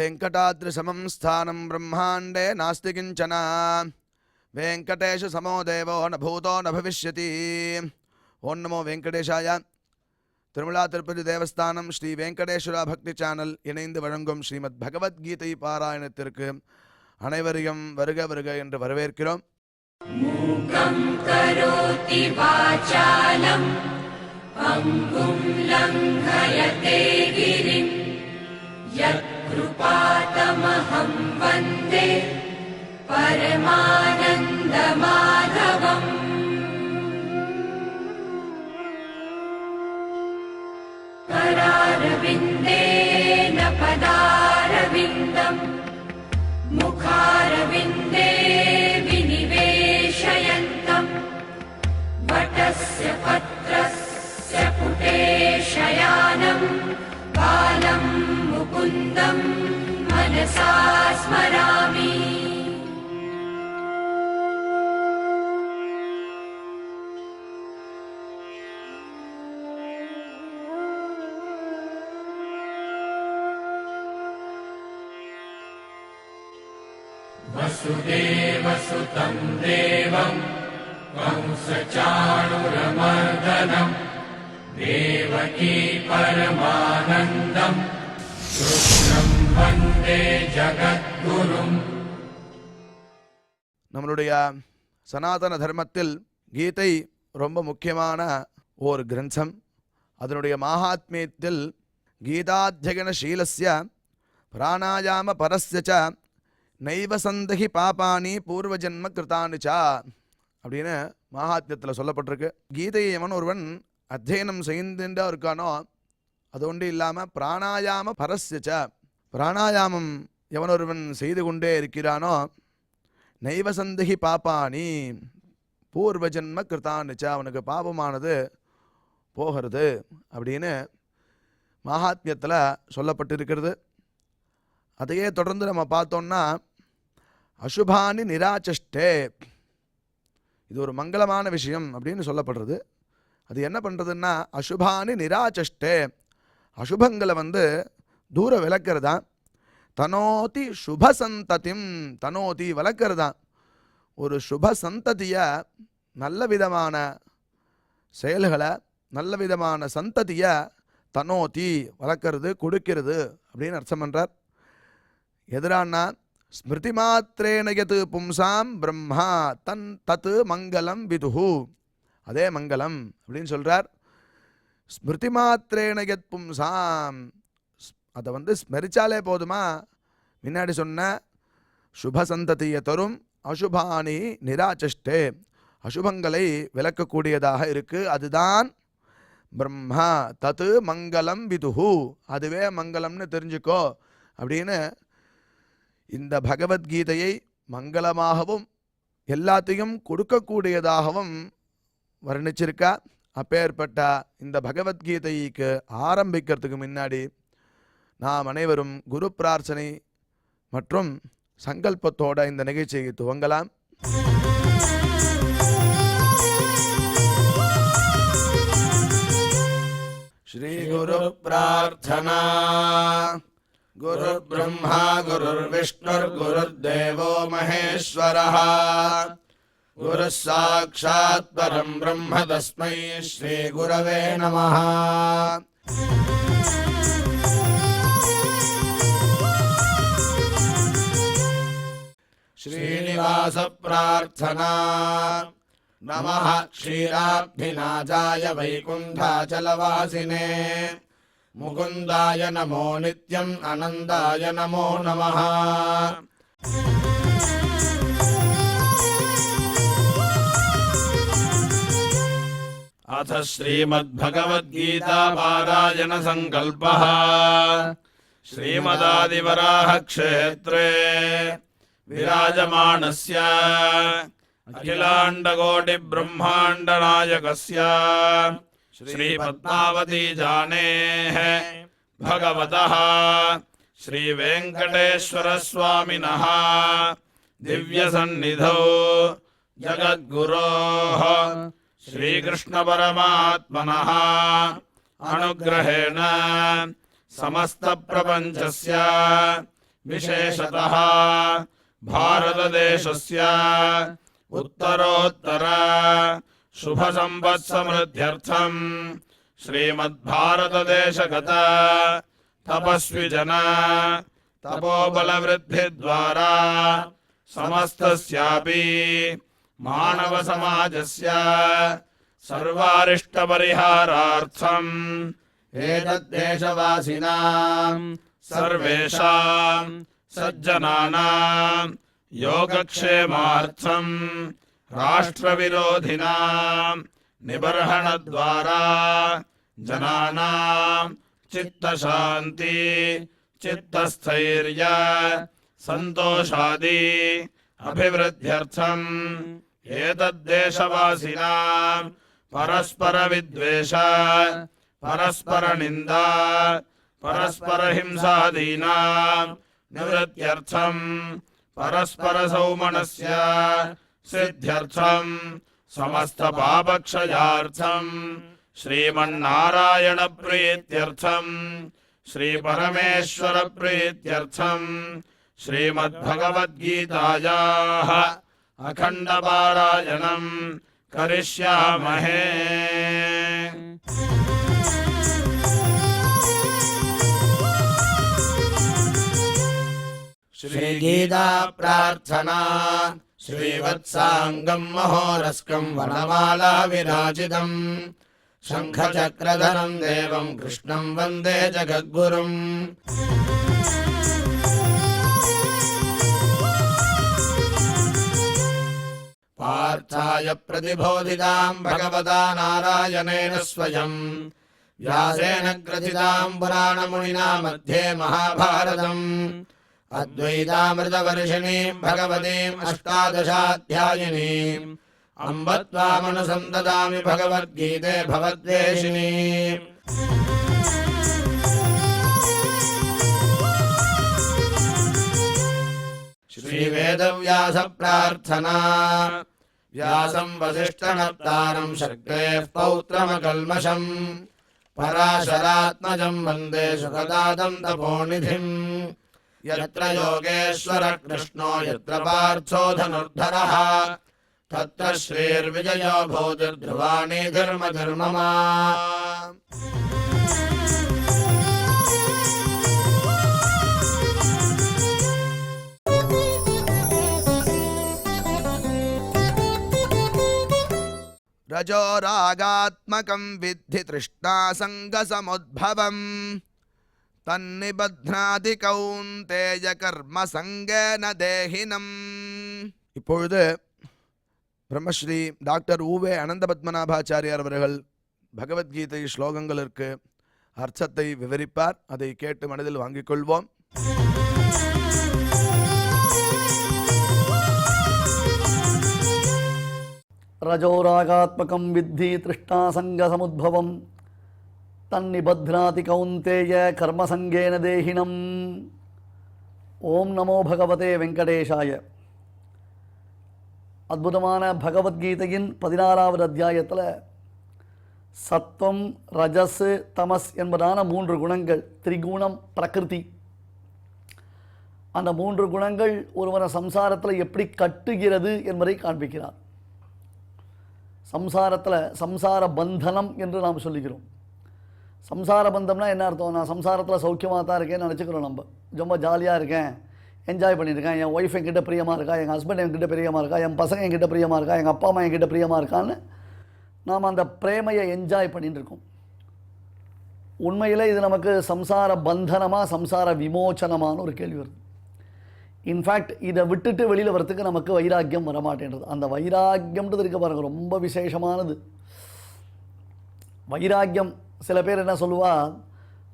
वेङ्कटाद्रिसमं स्थानं ब्रह्माण्डे नास्ति किञ्चन वेङ्कटेशसमो देवो न भूतो न भविष्यति. ओं नमो वेङ्कटेशाय. திருமலா திருப்பதி தேவஸ்தானம் ஸ்ரீ வெங்கடேஸ்வரா பக்தி சேனல் இணைந்து வழங்கும் ஸ்ரீமத் பகவத்கீதை பாராயணத்திற்கு அனைவரையும் வருக வருக என்று வரவேற்கிறோம். மூகம் கரோதி வாசாலம் அங்கும் லங்கயதே கிரிம் யத்கிருபாதமஹம் வந்தே பரமானந்த மாதவம். करारविन्देन पदारविन्दम् मुखारविन्दे विनिवेशयन्तम् वटस्य पत्रस्य पुटे शयानम् बालं मुकुन्दम् मनसा स्मरामि. वसुदेवसुतं देवं कंसचाणूरमर्दनं देवकी परमानन्दं कृष्णं वन्दे जगद्गुरुम्. நம்மளுடைய சனாதன தர்மத்தில் கீதை ரொம்ப முக்கியமான ஒரு கிரந்தம். அதனுடைய மகாத்மியத்தில் கீதாத்யயன சீலஸ்ய பிராணாயாம பரஸ்ய ச நைவ சந்தகி பாபானி பூர்வஜன்ம கிருதானிச்சா அப்படின்னு மகாத்மியத்தில் சொல்லப்பட்டிருக்கு. கீதையை எவன் ஒருவன் அத்தியனம் செய்துட்டா இருக்கானோ அது ஒன்று இல்லாமல் பிராணாயாம பரஸ்யச்ச பிராணாயாமம் எவன் ஒருவன் செய்து கொண்டே இருக்கிறானோ நைவ சந்தகி பாப்பானி பூர்வஜன்ம கிருதானிச்சா அவனுக்கு பாபமானது போகிறது அப்படின்னு மகாத்மியத்தில் சொல்லப்பட்டிருக்கிறது. அதையே தொடர்ந்து நம்ம பார்த்தோம்னா அசுபானி நிராச்சஷ்டே இது ஒரு மங்களமான விஷயம் அப்படின்னு சொல்லப்படுறது. அது என்ன பண்ணுறதுன்னா அசுபானி நிராச்சஷ்டே அசுபங்களை தூர விளக்கிறதா. தனோதி சுபசந்ததிம் தனோதி வளர்க்கிறதா. ஒரு சுப சந்ததியை நல்ல விதமான செயல்களை நல்ல விதமான சந்ததியை தனோதி வளர்க்கறது கொடுக்கிறது அப்படின்னு அர்த்தம் பண்ணுறார். எதிரானா ஸ்மிருதி மாத்திரேன யத் பும்சாம் பிரம்மா தன் தத் மங்களம் விதுஹு அதே மங்களம் அப்படின்னு சொல்கிறார். ஸ்மிருதி மாத்திரேன யத் பும்சாம் அதை ஸ்மரிச்சாலே போதுமா முன்னாடி சொன்ன சுபசந்ததியை தரும். அசுபானி நிராச்சஷ்டே அசுபங்களை விளக்கக்கூடியதாக இருக்குது. அதுதான் பிரம்மா தத் மங்களம் விதுஹு அதுவே மங்களம்னு தெரிஞ்சுக்கோ அப்படின்னு இந்த பகவத்கீதையை மங்களமாகவும் எல்லாத்தையும் கொடுக்கக்கூடியதாகவும் வர்ணிச்சிருக்கா. அப்பேற்பட்ட இந்த பகவத்கீதைக்கு ஆரம்பிக்கிறதுக்கு முன்னாடி நாம் அனைவரும் குரு பிரார்த்தனை மற்றும் சங்கல்பத்தோட இந்த நிகழ்ச்சியை துவங்கலாம். ஸ்ரீ குரு பிரார்த்தனா. गुरुर्ब्रह्मा गुरुर्विष्णुर्गुरुर्देवो महेश्वरः गुरुः साक्षात् परं ब्रह्म तस्मै श्री गुरवे नमः. श्रीनिवास प्रार्थना. नमः क्षीराब्धिनाजाय वैकुण्ठाचलवासिने मुकुन्दाय नमो नित्यम् आनन्दाय नमो नमः. अथ श्रीमद्भगवद्गीता पारायण संकल्पः. श्रीमदादिवराह क्षेत्रे विराजमानस्य अखिलाण्डकोटि ब्रह्माण्ड नायकस्य श्री पद्मावती जानेः भगवतः श्री वेंकटेश्वर स्वामिनः दिव्य सन्निधौ जगद्गुरोः श्रीकृष्ण परमात्मनः अनुग्रहेण समस्त प्रपंचस्य विशेषतः भारतदेशस्य उत्तरोत्तर शुभसंवत्समृद्ध्यर्थं श्रीमद्भारतदेशगत तपस्विजन तपोबलवृद्धिद्वारा समस्तस्यापि मानवसमाजस्य सर्वारिष्टपरिहारार्थम् एतद्देशवासिनां सर्वेषां सज्जनानां योगक्षेमार्थं राष्ट्रविरोधिनां निबर्हणद्वारा जनानां चित्तशान्ति चित्तस्थैर्य सन्तोषादि अभिवृद्ध्यर्थम् एतद्देशवासिनां परस्परविद्वेष परस्परनिन्दा परस्परहिंसादीनां निवृत्त्यर्थं परस्परसौमनस्य सिद्ध्यर्थं समस्तपापक्षयार्थं श्रीमन्नारायणप्रीत्यर्थं श्रीपरमेश्वरप्रीत्यर्थं श्रीमद्भगवद्गीतायाः अखण्डपारायणं करिष्यामहे। श्रीगीता प्रार्थना श्रीवत्साङ्गं महोरस्कं वनमाला विराजितं शङ्खचक्रधरं देवं कृष्णं वन्दे जगद्गुरुम्। पार्थाय प्रतिबोधितां भगवता नारायणेन स्वयं व्यासेन ग्रथितां पुराणमुनिना मध्ये महाभारतम् अद्वैतामृतवर्षिणीं भगवतीम् अष्टादशाध्यायिनीम् अम्ब त्वामनुसन्ददामि भगवद्गीते भवद्वेषिणीम्। श्रीवेदव्यास प्रार्थना व्यासं वसिष्ठनप्तारं शक्तेः पौत्रमकल्मषम् पराशरात्मजं वन्दे सुखदातं तपोनिधिम्। यत्र योगेश्वर कृष्णो यत्र पार्थो धनुर्धरः तत्र श्रीर्विजयो भूतिर्ध्रुवाणि धर्मधर्ममा। रजो रागात्मकं विद्धि तृष्णासङ्गसमुद्भवम् तन्निबध्नाति कौन्तेय कर्म संगेन देहिनम्। இப்பொழுது பிரம்மஸ்ரீ டாக்டர் ஊவே அனந்த பத்மநாபாச்சாரியார் அவர்கள் பகவத்கீதை ஸ்லோகங்களுக்கு அர்த்தத்தை விவரிப்பார். அதை கேட்டு மனதில் வாங்கிக் கொள்வோம். रजोरागात्मकं विद्धि तृष्णासङ्गसमुद्भवं तन्निबध्नाति कौन्तेय कर्मसङ्गेन देहिनम्। ஓம் நமோ பகவதே வெங்கடேஷாய. அற்புதமான பகவத்கீதையின் 16வது அத்தியாயத்தில் சத்வம் ரஜஸ் தமஸ் என்பதான 3 குணங்கள், திரிகுணம் பிரகிருதி, அந்த 3 குணங்கள் ஒருவரை சம்சாரத்தில் எப்படி கட்டுகிறது என்பதை காண்பிக்கிறார். சம்சாரத்தில் சம்சார பந்தனம் என்று நாம் சொல்லிக்கிறோம். சம்சார பந்தம்னா என்ன அர்த்தம்? நான் சம்சாரத்தில் சௌக்கியமாக தான் இருக்கேன்னு நினச்சிக்கிறோம். நம்ம ரொம்ப ஜாலியாக இருக்கேன், என்ஜாய் பண்ணியிருக்கேன், என் ஒய்ஃப் என்கிட்ட பிரியமாக இருக்கா, எங்கள் ஹஸ்பண்ட் என்கிட்ட பிரியமாக இருக்கா, என் பசங்க என்கிட்ட பிரியமாக இருக்கா, எங்கள் அப்பா அம்மா என்கிட்ட பிரியமாக இருக்கான்னு நாம் அந்த பிரேமையை என்ஜாய் பண்ணிட்டு இருக்கோம். உண்மையில் இது நமக்கு சம்சார பந்தனமாக சம்சார விமோச்சனமான ஒரு கேள்வி வருது. இன்ஃபேக்ட் இதை விட்டுட்டு வெளியில் வரத்துக்கு நமக்கு வைராக்கியம் வரமாட்டேன்றது. அந்த வைராக்கியம்ன்றது இருக்க பாருங்கள், ரொம்ப விசேஷமானது. வைராக்கியம் சில பேர் என்ன சொல்லுவா,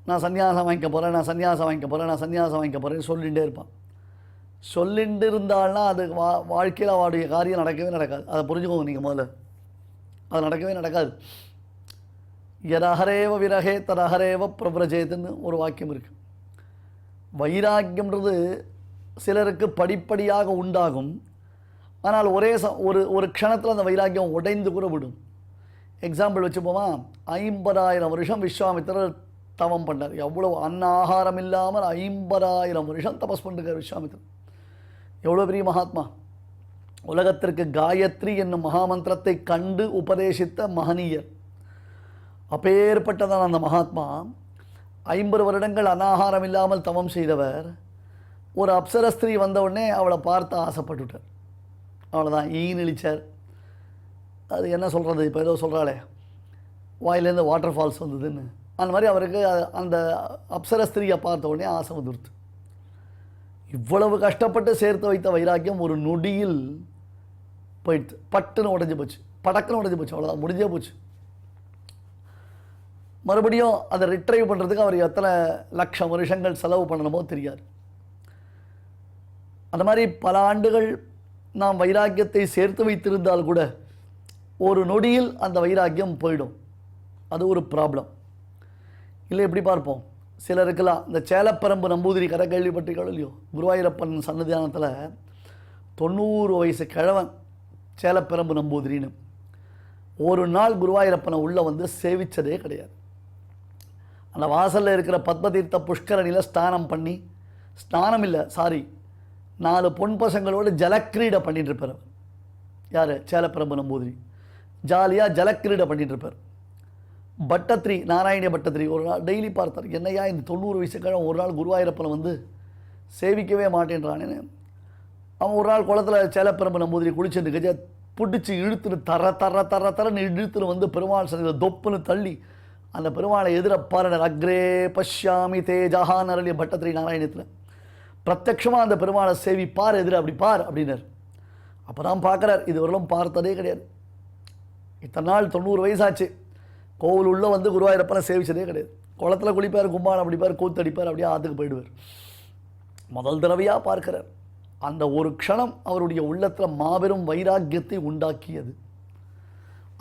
நான் சன்னியாசம் வாங்கிக்க போகிறேன், நான் சன்னியாசம் வாங்கிக்க போகிறேன், நான் சன்னியாசம் வாங்கிக்க போகிறேன்னு சொல்லிகிட்டே இருப்பான். சொல்லிட்டு இருந்தால்னா அது வாழ்க்கையில் அவருடைய காரியம் நடக்கவே நடக்காது. அதை புரிஞ்சுக்கோங்க நீங்கள் முதல்ல. அது நடக்கவே நடக்காது. யதஹரேவ விரகே ததஹரேவ பிரவ்ரஜேத்துன்னு ஒரு வாக்கியம் இருக்குது. வைராக்கியம்ன்றது சிலருக்கு படிப்படியாக உண்டாகும். ஆனால் ஒரே ஒரு க்ஷணத்தில் அந்த வைராக்கியம் உடைந்து கூட விடும். எக்ஸாம்பிள் வச்சுப்போமா, 50,000 வருஷம் விஸ்வாமித்திரர் தவம் பண்ணார். எவ்வளோ அன்ன ஆகாரம் இல்லாமல் 50,000 வருஷம் தபஸ் பண்ணிருக்கார் விஸ்வாமித்திரன். எவ்வளோ பெரிய மகாத்மா. உலகத்திற்கு காயத்ரி என்னும் மகாமந்திரத்தை கண்டு உபதேசித்த மகனீயர். அப்பேற்பட்டதான் அந்த மகாத்மா 50 வருடங்கள் அனாகாரம் இல்லாமல் தவம் செய்தவர். ஒரு அப்சரஸ்திரீ வந்த உடனே அவளை பார்த்து ஆசைப்பட்டுட்டார். அவ்வளோதான், ஈனிழிச்சார். அது என்ன சொல்கிறது, இப்போ ஏதோ சொல்கிறாளே வாயிலேருந்து வாட்டர் ஃபால்ஸ் வந்ததுன்னு, அந்த மாதிரி அவருக்கு அந்த அப்சரஸ்திரியை பார்த்த உடனே ஆசை வந்துடுது. இவ்வளவு கஷ்டப்பட்டு சேர்த்து வைத்த வைராக்கியம் ஒரு நொடியில் போயிடுது. பட்டுன்னு உடஞ்சி போச்சு, படக்குன்னு உடஞ்சி போச்சு. அவ்வளோதான், முடிஞ்சே போச்சு. மறுபடியும் அதை ரிட்ரைவ் பண்ணுறதுக்கு அவர் எத்தனை லட்சம் வருஷங்கள் செலவு பண்ணணுமோ தெரியாது. அந்த மாதிரி பல ஆண்டுகள் நாம் வைராக்கியத்தை சேர்த்து வைத்திருந்தால் கூட ஒரு நொடியில் அந்த வைராக்கியம் போயிடும். அது ஒரு ப்ராப்ளம். இல்லை எப்படி பார்ப்போம், சிலருக்கெல்லாம் இந்த சேலப்பரம்பு நம்பூதிரி கதை கேள்விப்பட்டிருக்காளோ இல்லையோ, குருவாயூரப்பன் சன்னிதானத்தில் 90 வயசு கிழவன் சேலப்பரம்பு நம்பூதிரின்னு ஒரு நாள் குருவாயூரப்பனை உள்ளே வந்து சேவித்ததே கிடையாது. அந்த வாசலில் இருக்கிற பத்மதீர்த்த புஷ்கரணியில் ஸ்நானம் பண்ணி, ஸ்நானம் இல்லை சாரி 4 பொன் பசங்களோடு ஜலக்கிரீடை பண்ணிட்டு இருப்பார். யார்? சேலப்பிரம்பு நம்பூதிரி. ஜாலியாக ஜலக்கிரீடை பண்ணிட்டு இருப்பார். பட்டத்திரி, நாராயணிய பட்டத்திரி ஒரு நாள் டெய்லி பார்த்தார். என்னையா இந்த 90 வயசுக்காக ஒரு நாள் குருவாயூரப்பனை வந்து சேவிக்கவே மாட்டேன்றானேன்னு. அவன் ஒரு நாள் குளத்தில் சேலப்பிரம்பு நம்பூதிரி குளிச்சுட்டு கஜ பிடிச்சி இழுத்துன்னு தரன்னு இழுத்துன்னு வந்து பெருமாள் சன்னிதியில் தொப்புன்னு தள்ளி அந்த பெருமாளை எதிர பாருனர். அக்ரே பஷ்யாமி தேஜஹான் அருளிய பட்டத்திரி நாராயணத்தில் பிரத்யட்சமாக அந்த பெருமாளை சேவிப்பார், எதிர அப்படி பார் அப்படின்னார். அப்போ தான் பார்க்குறார், இதுவரையிலும் பார்த்ததே கிடையாது. இத்தனை நாள் 90 வயசாச்சு, கோவில் உள்ளே வந்து குருவாயூரப்பனை சேவிச்சதே கிடையாது. குளத்தில் குளிப்பார், கும்பானம் அடிப்பார், கூத்தடிப்பார், அப்படியே ஆற்றுக்கு போயிடுவார். முதல் தடவையாக பார்க்கிறார். அந்த ஒரு க்ஷணம் அவருடைய உள்ளத்தில் மாபெரும் வைராக்கியத்தை உண்டாக்கியது.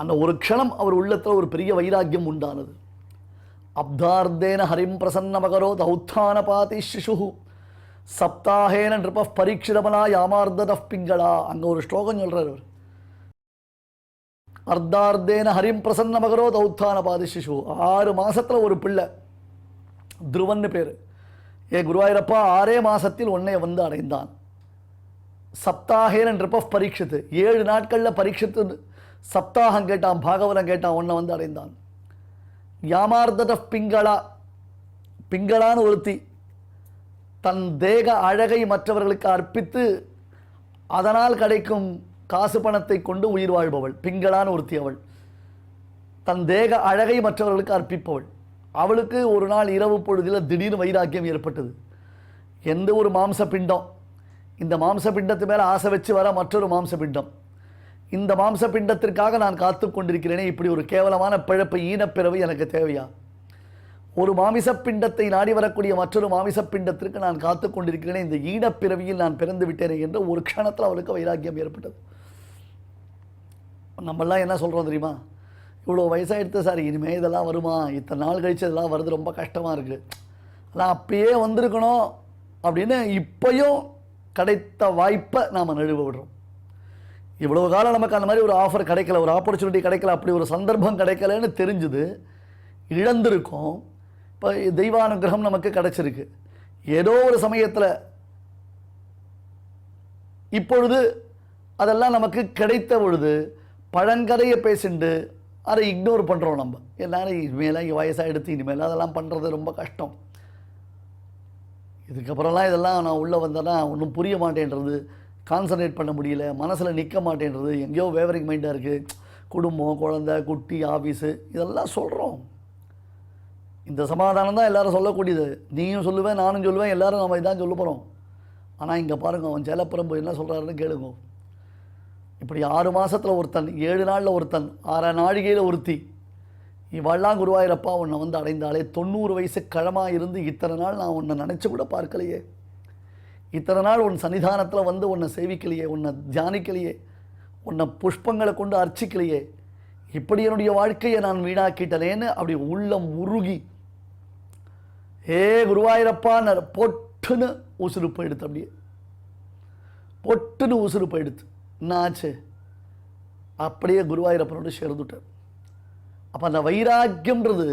அந்த ஒரு க்ஷணம் அவர் உள்ளத்தில் ஒரு பெரிய வைராக்கியம் உண்டானது. அப்தார்த்தேன ஹரிம் பிரசன்ன மகரோ தௌத்தான பாதி சிசு சப்தாஹேன நிருப பரீட்சிதமனா யாமார்த்த பிங்களா. அங்கே ஒரு ஸ்லோகம் சொல்கிறார் அவர். அர்த்தார்த்தேன ஹரிம் பிரசன்ன மகரோ தௌத்தான பாதி சிசு. 6 மாதத்தில் ஒரு பிள்ளை, துருவன்னு பேர். ஏ குருவாயூரப்பா 6 மாதத்தில் உன்னை வந்து அடைந்தான். சப்தாஹேன நிருப பரீட்சித்து 7 நாட்களில் பரீட்சித்து சப்தாகம் கேட்டான், பாகவதம் கேட்டான், உன்னை வந்து அடைந்தான். யாமார்த்த பிங்களா, பிங்களான்னு ஒருத்தி தன் தேக அழகை மற்றவர்களுக்கு அர்ப்பித்து அதனால் கிடைக்கும் காசு பணத்தை கொண்டு உயிர் வாழ்பவள் பிங்களான்னு ஒருத்தி. அவள் தன் தேக அழகை மற்றவர்களுக்கு அர்ப்பிப்பவள். அவளுக்கு ஒரு நாள் இரவு பொழுதில் திடீர்னு வைராக்கியம் ஏற்பட்டது. எந்த ஒரு மாம்ச பிண்டம், இந்த மாம்ச பிண்டத்து மேலே ஆசை வச்சு வர மற்றொரு மாம்ச பிண்டம், இந்த மாம்ச பிண்டத்திற்காக நான் காத்து கொண்டிருக்கிறேனே, இப்படி ஒரு கேவலமான பிழப்பு ஈனப்பிறவு எனக்கு தேவையா? ஒரு மாமிச பிண்டத்தை நாடி வரக்கூடிய மற்றொரு மாமிச பிண்டத்திற்கு நான் காத்து கொண்டிருக்கிறேனே, இந்த ஈனப்பிறவியில் நான் பிறந்து விட்டேனே என்று ஒரு க்ஷணத்தில் அவளுக்கு வைராக்கியம் ஏற்பட்டது. நம்மெல்லாம் என்ன சொல்கிறோம் தெரியுமா? இவ்வளோ வயசாகிடுது சார், இனிமேல் இதெல்லாம் வருமா? இத்தனை நாள் கழித்து இதெல்லாம் வருது, ரொம்ப கஷ்டமாக இருக்குது, ஆனால் அப்பயே வந்திருக்கணும் அப்படின்னு இப்போயும் கிடைத்த வாய்ப்பை நாம் நழுவ விடுறோம். இவ்வளோ காலம் நமக்கு அந்த மாதிரி ஒரு ஆஃபர் கிடைக்கல, ஒரு ஆப்பர்ச்சுனிட்டி கிடைக்கல, அப்படி ஒரு சந்தர்ப்பம் கிடைக்கலன்னு தெரிஞ்சுது, இழந்திருக்கோம். இப்போ தெய்வானுகிரகம் நமக்கு கிடைச்சிருக்கு. ஏதோ ஒரு சமயத்தில் இப்பொழுது அதெல்லாம் நமக்கு கிடைத்த பொழுது பழங்கதையை பேசிண்டு அதை இக்னோர் பண்ணுறோம். நம்ம எல்லாரும் இனிமேலாம் இங்கே வயசாக எடுத்து இனிமேல் அதெல்லாம் பண்ணுறது ரொம்ப கஷ்டம், இதுக்கப்புறம்லாம் இதெல்லாம் நான் உள்ளே வந்தேன்னா ஒன்றும் புரிய மாட்டேன்றது, கான்சன்ட்ரேட் பண்ண முடியல, மனசில் நிற்க மாட்டேன்றது, எங்கேயோ வேவரிங் மைண்டாக இருக்குது, குடும்பம், குழந்தை, குட்டி, ஆஃபீஸு இதெல்லாம் சொல்கிறோம். இந்த சமாதானம் தான் எல்லோரும் சொல்லக்கூடியது. நீயும் சொல்லுவேன், நானும் சொல்லுவேன், எல்லோரும் நம்ம இதான் சொல்ல போகிறோம். ஆனால் இங்கே பாருங்கள், அவன் சேலப்பிரம்பு என்ன சொல்கிறாருன்னு கேளுங்க. இப்படி 6 மாதத்தில் ஒருத்தன், 7 நாளில் ஒருத்தன், 6 நாழிகையில் ஒருத்தி, இவெல்லாம் குருவாயூரப்பா உன்னை வந்து அடைந்தாலே 90 வயசு கிழமாக இருந்து இத்தனை நாள் நான் உன்னை நினச்சி கூட பார்க்கலையே, இத்தனை நாள் உன் சன்னிதானத்தில் வந்து உன்னை சேவிக்கலையே, உன்னை தியானிக்கலையே, உன்னை புஷ்பங்களை கொண்டு அர்ச்சிக்கலையே, இப்படி என்னுடைய வாழ்க்கையை நான் வீணாக்கிட்டனேன்னு அப்படி உள்ளம் உருகி ஏ குருவாயூரப்பான்னு பொட்டுன்னு உசுறு போயிடுத்து. அப்படியே பொட்டுன்னு உசுறு போயிடுத்து. என்ன ஆச்சு? அப்படியே குருவாயூரப்பனோடு சேர்ந்துட்டார். அப்போ அந்த வைராக்கியம்ன்றது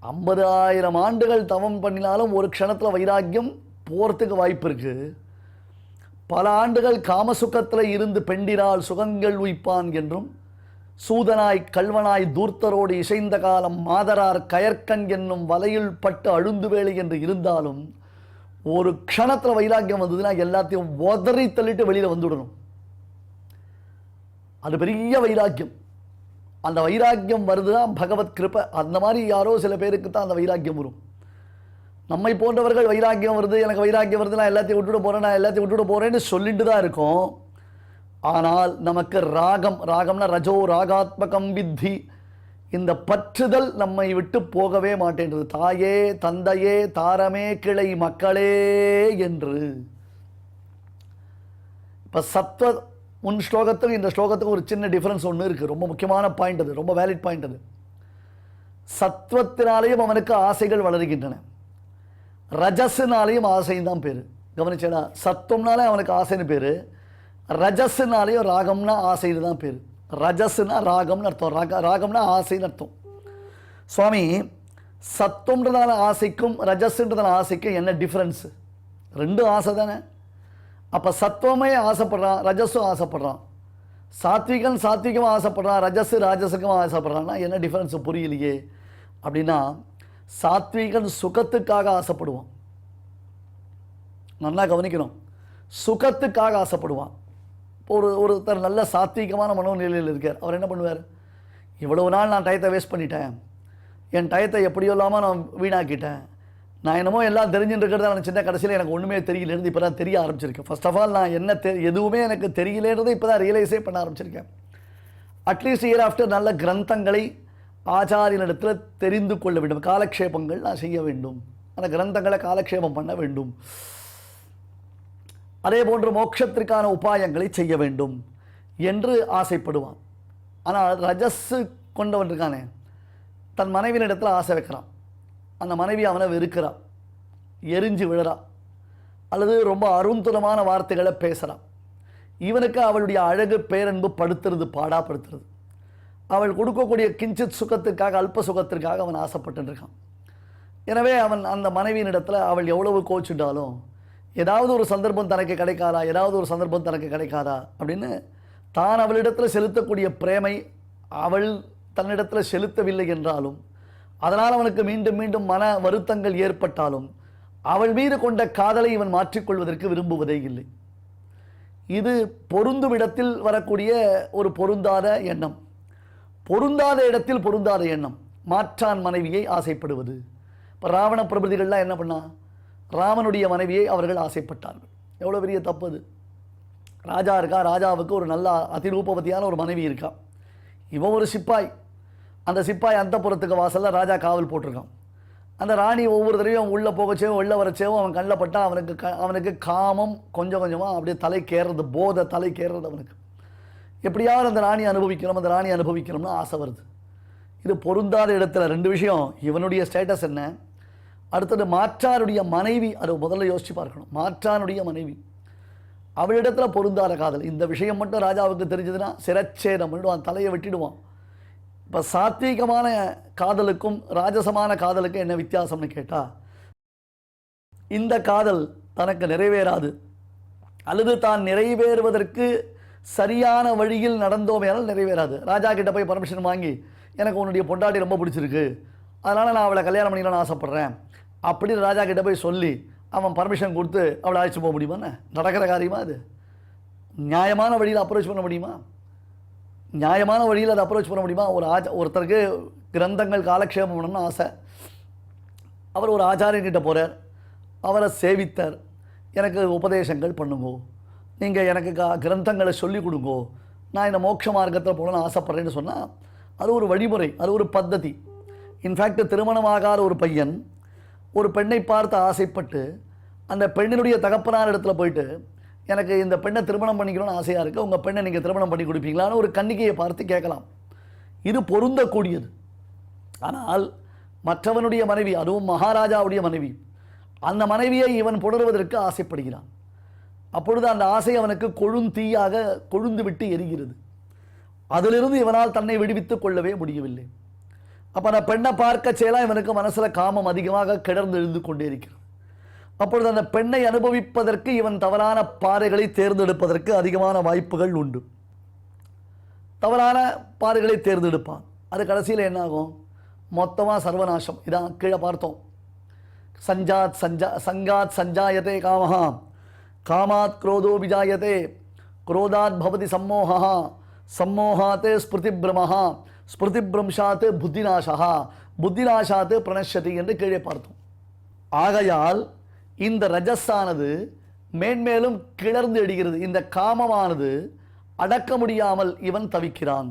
50,000 ஆண்டுகள் தவம் பண்ணினாலும் ஒரு க்ஷணத்தில் வைராக்கியம் போகிறதுக்கு வாய்ப்பு இருக்குது. பல ஆண்டுகள் காமசுகத்தில் இருந்து பெண்டிரால் சுகங்கள் உய்ப்பான் என்றும், சூதனாய் கல்வனாய் தூர்த்தரோடு இசைந்த காலம் மாதரார் கயற்கண் என்னும் வலையில் பட்டு அழுந்து வேலை என்று இருந்தாலும் ஒரு க்ஷணத்தில் வைராக்கியம் வந்ததுன்னா எல்லாத்தையும் உதறி தள்ளிட்டு வெளியில் வந்துவிடணும். அது பெரிய வைராக்கியம். அந்த வைராக்கியம் வருதுதான் பகவத் கிருபை. அந்த மாதிரி யாரோ சில பேருக்கு தான் அந்த வைராக்கியம் வரும். நம்மை போன்றவர்கள் வைராக்கியம் வருது, எனக்கு வைராக்கியம் வருது, நான் எல்லாத்தையும் விட்டுவிட போகிறேன்னு சொல்லிட்டு தான் இருக்கோம். ஆனால் நமக்கு ராகம்னா ரஜோ ராகாத்மகம் வித்தி, இந்த பற்றுதல் நம்மை விட்டு போகவே மாட்டேன்றது. தாயே தந்தையே தாரமே கிளை மக்களே என்று. இப்போ சத்வ முன் ஸ்லோகத்துக்கு இந்த ஸ்லோகத்துக்கு ஒரு சின்ன டிஃப்ரென்ஸ் ஒன்று இருக்குது. ரொம்ப முக்கியமான பாயிண்ட் அது, ரொம்ப வேலிட் பாயிண்ட் அது. சத்வத்தினாலேயும் அவனுக்கு ஆசைகள் வளருகின்றன, ரஜஸுனாலேயும் ஆசைன்னு தான் பேர். கவனிச்சேடா, சத்துவம்னாலே அவனுக்கு ஆசைன்னு பேர், ரஜஸுனாலேயும் ராகம்னா ஆசைன்னு தான் பேர். ரஜஸ்னா ராகம்னு அர்த்தம், ராகம்னா ஆசைன்னு அர்த்தம். சுவாமி, சத்துவன்றதான ஆசைக்கும் ரஜஸ்ன்றதான ஆசைக்கும் என்ன டிஃப்ரென்ஸு? ரெண்டும் ஆசை தானே. அப்போ சத்துவமே ஆசைப்படுறான், ரஜஸும் ஆசைப்படுறான். சாத்விகம் ஆசைப்படுறான், ராஜஸுக்கும் ஆசைப்படுறான்னா என்ன டிஃப்ரென்ஸு புரியலையே. அப்படின்னா சாத்விகன் சுகத்துக்காக ஆசைப்படுவான். நல்லா கவனிக்கணும், சுகத்துக்காக ஆசைப்படுவான். ஒருத்தர் நல்ல சாத்வீகமான மனோநிலையில் இருக்கார். அவர் என்ன பண்ணுவார்? இவ்வளவு நாள் நான் டயத்தை வேஸ்ட் பண்ணிட்டேன், என் டயத்தை எப்படியோ இல்லாமல் நான் வீணாக்கிட்டேன், நான் என்னமோ எல்லாம் தெரிஞ்சுட்டு இருக்கிறதா நினச்சிட்டேன், கடைசியில் எனக்கு ஒன்றுமே தெரியலேருந்து இப்போ தான் தெரிய ஆரம்பிச்சிருக்கேன். ஃபர்ஸ்ட் ஆஃப் ஆல் நான் எதுவுமே எனக்கு தெரியலேருந்து இப்போ தான் ரியலைஸே பண்ண ஆரம்பிச்சிருக்கேன். அட்லீஸ்ட் இயர் ஆஃப்டர் நல்ல கிரந்தங்களை ஆச்சாரியனிடத்தில் தெரிந்து கொள்ள வேண்டும், காலக்ஷேபங்கள் நான் செய்ய வேண்டும், அந்த கிரந்தங்களை காலக்ஷேபம் பண்ண வேண்டும், அதே போன்று மோட்சத்திற்கான உபாயங்களை செய்ய வேண்டும் என்று ஆசைப்படுவான். ஆனால் ரஜஸு கொண்டவன் இருக்கானே, தன் மனைவியினிடத்தில் ஆசை வைக்கிறான், அந்த மனைவி அவனை வெறுக்கிறான், எரிஞ்சு விழுறான், அல்லது ரொம்ப அருந்துரமான வார்த்தைகளை பேசுகிறான். இவனுக்கு அவளுடைய அழகு பேரன்பு படுத்துறது, பாடாப்படுத்துறது. அவள் கொடுக்கக்கூடிய கிஞ்சித் சுகத்திற்காக, அல்ப சுகத்திற்காக அவன் ஆசைப்பட்டுருக்கான். எனவே அவன் அந்த மனைவியினிடத்தில் அவள் எவ்வளவு கோச்சுட்டாலும் ஏதாவது ஒரு சந்தர்ப்பம் தனக்கு கிடைக்காதா அப்படின்னு தான் அவளிடத்தில் செலுத்தக்கூடிய பிரேமை அவள் தன்னிடத்தில் செலுத்தவில்லை என்றாலும், அதனால் அவனுக்கு மீண்டும் மீண்டும் மன வருத்தங்கள் ஏற்பட்டாலும் அவள் மீது கொண்ட காதலை இவன் மாற்றிக்கொள்வதற்கு விரும்புவதே இல்லை. இது பொருந்தும் இடத்தில் வரக்கூடிய ஒரு பொருந்தாத எண்ணம். பொருந்தாத இடத்தில் பொருந்தாத எண்ணம், மாற்றான் மனைவியை ஆசைப்படுவது. இப்போ ராவண பிரபதிகள்லாம் என்ன பண்ணா? ராமனுடைய மனைவியை அவர்கள் ஆசைப்பட்டார்கள். எவ்வளோ பெரிய தப்பு அது. ராஜா இருக்கா, ராஜாவுக்கு ஒரு நல்ல அதிரூபவதியான ஒரு மனைவி இருக்கா. இவன் ஒரு சிப்பாய். அந்த சிப்பாய் அந்தப்புறத்துக்கு வாசலில் ராஜா காவல் போட்டிருக்கான். அந்த ராணி ஒவ்வொரு தடவையும் உள்ளே போகச்சேவும் வெளில வரச்சேவும் அவன் கண்ணில் பட்டால் அவனுக்கு காமம் கொஞ்சம் கொஞ்சமாக அப்படியே தலைக்கேறது, போதை தலைக்கேறது அவனுக்கு. எப்படியாவது அந்த ராணி அனுபவிக்கணும்னு ஆசை வருது. இது பொருந்தாத இடத்துல ரெண்டு விஷயம். இவனுடைய ஸ்டேட்டஸ் என்ன, அடுத்தது மாற்றானுடைய மனைவி. அதை முதல்ல யோசித்து பார்க்கணும். மாற்றானுடைய மனைவி, அவளிடத்தில் பொருந்தாத காதல். இந்த விஷயம் மட்டும் ராஜாவுக்கு தெரிஞ்சதுன்னா சிரச்சேதம் பண்ணிடுவான், தலையை வெட்டிடுவான். இப்போ சாத்வீகமான காதலுக்கும் ராஜசமான காதலுக்கும் என்ன வித்தியாசம்னு கேட்டால், இந்த காதல் தனக்கு நிறைவேறாது, அல்லது தான் நிறைவேறுவதற்கு சரியான வழியில் நடந்தோமையால் நிறைவேறாது. ராஜா கிட்ட போய் பர்மிஷன் வாங்கி, எனக்கு உன்னுடைய பொண்டாட்டி ரொம்ப பிடிச்சிருக்கு, அதனால் நான் அவளை கல்யாணம் பண்ணிக்கலாம்னு ஆசைப்பட்றேன் அப்படின்னு ராஜா கிட்ட போய் சொல்லி அவன் பர்மிஷன் கொடுத்து அவளை அழைச்சி போக முடியுமாண்ணே? நடக்கிற காரியமா அது? நியாயமான வழியில் அப்ரோச் பண்ண முடியுமா? நியாயமான வழியில் அதை அப்ரோச் பண்ண முடியுமா? ஒருத்தருக்கு கிரந்தங்கள் காலக்ஷேபம் பண்ணணும்னு ஆசை. அவர் ஒரு ஆச்சாரியன்கிட்ட போகிறார், அவரை சேவித்தார், எனக்கு உபதேசங்கள் பண்ணுங்கோ, நீங்கள் எனக்கு கிரந்தங்களை சொல்லிக் கொடுங்கோ, நான் இந்த மோட்ச மார்க்கத்தில் போகணும்னு ஆசைப்பட்றேன்னு சொன்னால் அது ஒரு வழிமுறை, அது ஒரு பద్ధதி. இன்ஃபேக்ட் திருமணமாகாத ஒரு பையன் ஒரு பெண்ணை பார்த்து ஆசைப்பட்டு அந்த பெண்ணினுடைய தகப்பனார் இடத்துல போயிட்டு, எனக்கு இந்த பெண்ணை திருமணம் பண்ணிக்கணும்னு ஆசையாக இருக்குது, உங்கள் பெண்ணை நீங்கள் திருமணம் பண்ணி கொடுப்பீங்களான்னு ஒரு கன்னிகையை பார்த்து கேட்கலாம். இது பொருந்தக்கூடியது. ஆனால் மற்றவனுடைய மனைவி, அதுவும் மகாராஜாவுடைய மனைவி, அந்த மனைவியை இவன் புணர்வதற்கு ஆசைப்படுகிறான். அப்பொழுது அந்த ஆசை அவனுக்கு கொழுந்தீயாக கொழுந்து விட்டு எரிகிறது. அதிலிருந்து இவனால் தன்னை விடுவித்துக் கொள்ளவே முடியவில்லை. அப்போ அந்த பெண்ணை பார்க்க செய்யலாம் இவனுக்கு மனசில் காமம் அதிகமாக கிடர்ந்து எழுந்து கொண்டே இருக்கிறது. அப்பொழுது அந்த பெண்ணை அனுபவிப்பதற்கு இவன் தவறான பாதைகளை தேர்ந்தெடுப்பதற்கு அதிகமான வாய்ப்புகள் உண்டு. தவறான பாதைகளை தேர்ந்தெடுப்பான். அது கடைசியில் என்ன ஆகும்? மொத்தமாக சர்வநாசம். இதான் கீழே பார்த்தோம். சங்காத் சஞ்சாயத்தே காமஹா, காமாத் குரோதோ விஜாயத்தே, குரோதாத் பவதி சம்மோகா, சம்மோகாத் ஸ்மிருதி பிரமஹா, ஸ்மிருதி பிரம்சாத் புத்திநாசா, புத்திநாசாத் பிரணஷதி என்று கீழே பார்த்தோம். ஆகையால் இந்த ரஜஸானது மேன்மேலும் கிளர்ந்து எடுகிறது. இந்த காமமானது அடக்க முடியாமல் இவன் தவிக்கிறான்.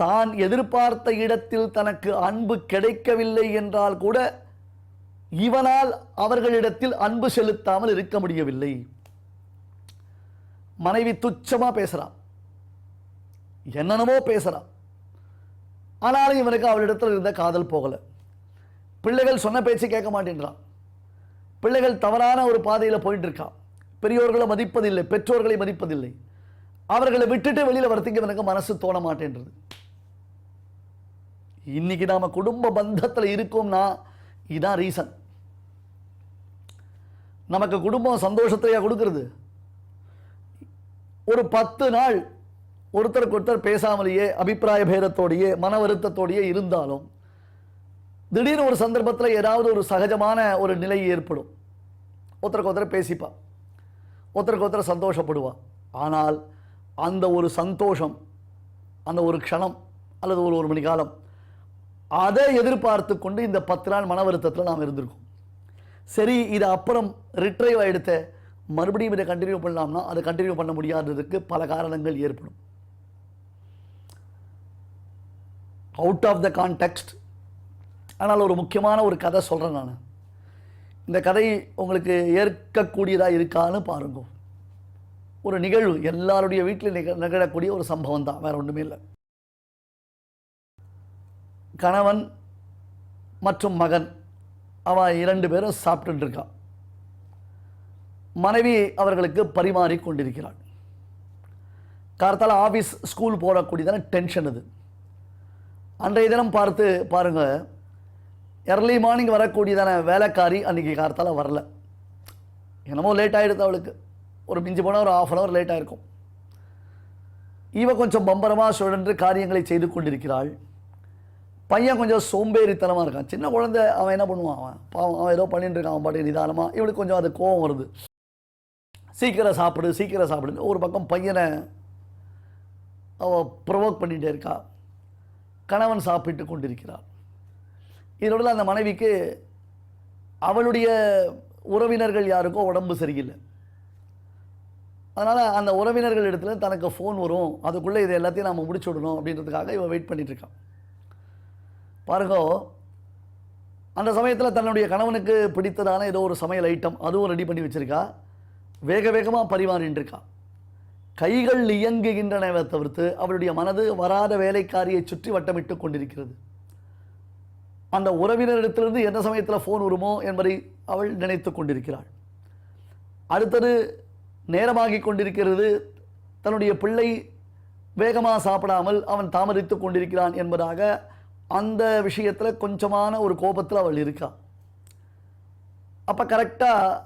தான் எதிர்பார்த்த இடத்தில் தனக்கு அன்பு கிடைக்கவில்லை என்றால் கூட இவனால் அவர்களிடத்தில் அன்பு செலுத்தாமல் இருக்க முடியவில்லை. மனைவி துச்சமா பேசுறான், என்னென்னமோ பேசுறான், ஆனாலும் இவனுக்கு அவளிடத்தில் இருந்த காதல் போகல. பிள்ளைகள் சொன்ன பேச்சு கேட்க மாட்டேன்றான். பிள்ளைகள் தவறான ஒரு பாதையில் போயிட்டு இருக்கான். பெரியோர்களை மதிப்பதில்லை, பெற்றோர்களை மதிப்பதில்லை. அவர்களை விட்டுட்டு வெளியில வரத்துக்கு இவனுக்கு மனசு தோண மாட்டேன்றது. இன்னைக்கு நாம குடும்ப பந்தத்தில் இருக்கோம்னா இதான் ரீசன். நமக்கு குடும்பம் சந்தோஷத்தையா கொடுக்கிறது? ஒரு 10 நாள் ஒருத்தருக்கு ஒருத்தர் பேசாமலேயே அபிப்பிராய பேதத்தோடையே மன வருத்தத்தோடையே இருந்தாலும் திடீர்னு ஒரு சந்தர்ப்பத்தில் ஏதாவது ஒரு சகஜமான ஒரு நிலை ஏற்படும். ஒருத்தருக்கு ஒருத்தர் பேசிப்பா, ஒருத்தருக்கு ஒருத்தர் சந்தோஷப்படுவா. ஆனால் அந்த ஒரு சந்தோஷம், அந்த ஒரு க்ஷணம் அல்லது ஒரு மணி காலம், அதை எதிர்பார்த்து கொண்டு இந்த 10 நாள் மன வருத்தத்தில் நாம் இருந்திருக்கோம். சரி, இதை அப்புறம் ரிட்ரைவ் ஆகிடுத்த மறுபடியும் இதை கண்டினியூ பண்ணலாம்னா அதை கண்டினியூ பண்ண முடியாததுக்கு பல காரணங்கள் ஏற்படும். Out of the context. ஆனால் ஒரு முக்கியமான ஒரு கதை சொல்கிறேன் நான். இந்த கதை உங்களுக்கு ஏற்கக்கூடியதாக இருக்கான்னு பாருங்க. ஒரு நிகழ்வு எல்லாருடைய வீட்டில் நிகழக்கூடிய ஒரு சம்பவம் தான், வேற ஒன்றுமே இல்லை. கணவன் மற்றும் மகன் அவன் 2 பேரும் சாப்பிட்டு இருக்கான். மனைவி அவர்களுக்கு பரிமாறி கொண்டிருக்கிறாள். கார்த்தால ஆஃபீஸ் ஸ்கூல் போடக்கூடியதான டென்ஷன் அது. அன்றைய தினம் பார்த்து பாருங்க, எர்லி மார்னிங் வரக்கூடியதான வேலைக்காரி அன்றைக்கி கார்த்தால வரல. என்னமோ லேட் ஆகிடுது அவளுக்கு. ஒரு மிஞ்சி போனால் ஒரு 1/2 hour லேட் ஆகிருக்கும். இவ கொஞ்சம் பம்பரமாக சுழன்று காரியங்களை செய்து கொண்டிருக்கிறாள். பையன் கொஞ்சம் சோம்பேறித்தனமாக இருக்கான். சின்ன குழந்தை, அவன் என்ன பண்ணுவான்? அவன் ஏதோ பண்ணிட்டு இருக்கான், அவன் பாட்டு நிதானமாக. இவளுக்கு கொஞ்சம் அது கோபம் வருது. சீக்கிரம் சாப்பிடு, சீக்கிரம் சாப்பிடுன்னு ஒரு பக்கம் பையனை அவள் ப்ரொவோக் பண்ணிகிட்டே இருக்கா. கணவன் சாப்பிட்டு கொண்டிருக்கிறார். இதோட அந்த மனைவிக்கு அவளுடைய உறவினர்கள் யாருக்கோ உடம்பு சரியில்லை. அதனால் அந்த உறவினர்கள் இடத்துல தனக்கு ஃபோன் வரும், அதுக்குள்ளே இதை எல்லாத்தையும் நம்ம முடிச்சு விடணும் அப்படின்றதுக்காக இவன் வெயிட் பண்ணிகிட்ருக்கான். பாருங்க, அந்த சமயத்தில் தன்னுடைய கணவனுக்கு பிடித்ததான ஏதோ ஒரு சமையல் ஐட்டம் அதுவும் ரெடி பண்ணி வச்சுருக்கா. வேக வேகமாக பரிமாறின்னு இருக்கா. கைகள் இயங்குகின்றனவை தவிர்த்து அவளுடைய மனது வராத வேலைக்காரியை சுற்றி வட்டமிட்டு கொண்டிருக்கிறது. அந்த உறவினரிடத்திலிருந்து எந்த சமயத்தில் ஃபோன் வருமோ என்பதை அவள் நினைத்து கொண்டிருக்கிறாள். அடுத்தது நேரமாகி கொண்டிருக்கிறது. தன்னுடைய பிள்ளை வேகமாக சாப்பிடாமல் அவன் தாமதித்து கொண்டிருக்கிறான் என்பதாக அந்த விஷயத்தில் கொஞ்சமான ஒரு கோபத்தில் அவள் இருக்கா. அப்போ கரெக்டாக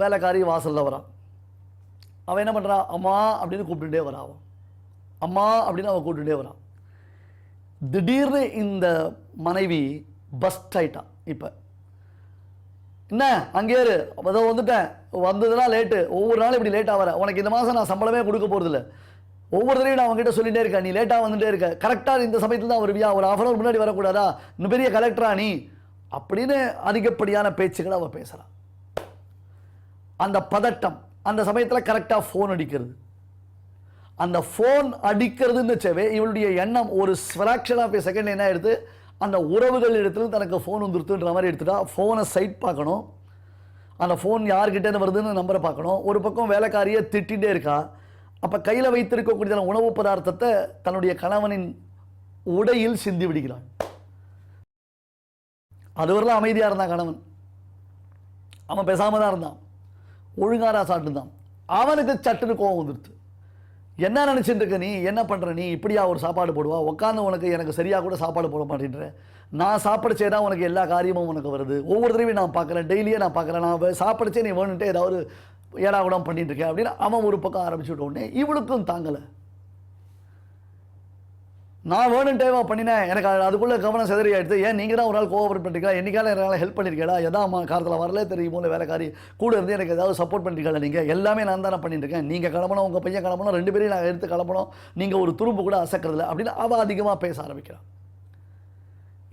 வேலைக்காரி வாசலில் வரான். அவன் என்ன பண்ணுறா? அம்மா அப்படின்னு கூப்பிட்டுட்டே வரான். அம்மா அப்படின்னு அவன் கூப்பிட்டுட்டே வரான். திடீர்னு இந்த மனைவி பஸ்ட் ஆயிட்டான். இப்போ என்ன அங்கே இரு, அதோ வந்துட்டேன், வந்ததுனா லேட்டு, ஒவ்வொரு நாளும் இப்படி லேட்டாக வர, உனக்கு இந்த மாதம் நான் சம்பளமே கொடுக்க போகிறதில்ல, ஒவ்வொரு தடையும் நான் அவங்ககிட்ட சொல்லிகிட்டே இருக்கேன், நீ லேட்டாக வந்துட்டே இருக்க, கரெக்டாக இந்த சமயத்தில் தான் வருவியா, ஒரு 1/2 hour முன்னாடி வரக்கூடாதா, இன்னும் பெரிய கலெக்டரா நீ அப்படின்னு அதிகப்படியான பேச்சுக்களை அவள் பேசுகிறான். அந்த பதட்டம், அந்த சமயத்தில் கரெக்டாக ஃபோன் அடிக்கிறது. அந்த ஃபோன் அடிக்கிறதுன்னு வச்சவே இவளுடைய எண்ணம் ஒரு ஃப்ராக்ஷன் ஆஃப் ஏ செகண்ட் என்ன எடுத்து அந்த உறவுகள் இடத்துல தனக்கு ஃபோன் வந்துருத்துன்ற மாதிரி எடுத்துட்டா. ஃபோனை சைட் பார்க்கணும், அந்த ஃபோன் யார்கிட்டேருந்து வருதுன்னு நம்பரை பார்க்கணும். ஒரு பக்கம் வேலைக்காரியை திட்டிகிட்டே இருக்கா. அப்போ கையில் வைத்திருக்கக்கூடிய உணவு பதார்த்தத்தை தன்னுடைய கணவனின் உடையில் சிந்தி விடுகிறாள். அதுவரைலாம் அமைதியாக இருந்தான் கணவன். அவன் பேசாமல் தான் இருந்தான், ஒழுங்காரா சாப்பிட்டு தான். அவனுக்கு சட்டுன்னு கோபம் வந்துடுது. என்ன நினச்சிட்டு இருக்க நீ, என்ன பண்ணுற நீ, இப்படியா ஒரு சாப்பாடு போடுவா, உட்காந்து உனக்கு எனக்கு சரியாக கூட சாப்பாடு போட மாட்டேன்ற, நான் சாப்பிடுச்சே தான் உனக்கு எல்லா காரியமும் உனக்கு வருது, ஒவ்வொரு தடவையும் நான் பார்க்குறேன், டெய்லியே நான் பார்க்குறேன், நான் சாப்பிடுச்சே நீ வேணுன்ட்டு ஏதாவது ஏடா கூட பண்ணிட்டு இருக்கேன் அப்படின்னு அவன் ஒரு பக்கம் ஆரம்பிச்சுட்ட உடனே இவளுக்கும் தாங்கலை. நான் வேணுன்ட்டேவா பண்ணினேன், எனக்கு அதுக்குள்ளே கவனம் சிதறி ஆகிடுது, ஏன் நீங்கள் தான் ஒரு நாள் கோஆபரேட் பண்ணிருக்கீங்களா, என்னைக்கால என்னால் ஹெல்ப் பண்ணியிருக்கேடா, எதாம்மா காலத்தில் வரலே தெரியுமோ இல்லை வேலைக்காரி கூட இருந்து எனக்கு ஏதாவது சப்போர்ட் பண்ணிருக்கீங்களா, நீங்கள் எல்லாமே நான் தானே பண்ணிட்டு இருக்கேன், நீங்கள் கிளம்பணும், உங்கள் பையன் கிளம்பணும், 2 பேரையும் நான் எடுத்து கிளம்பணும், நீங்கள் ஒரு துரும்பு கூட அசக்கிறதில்ல அப்படின்னு அவள் அதிகமாக பேச ஆரம்பிக்கிறான்.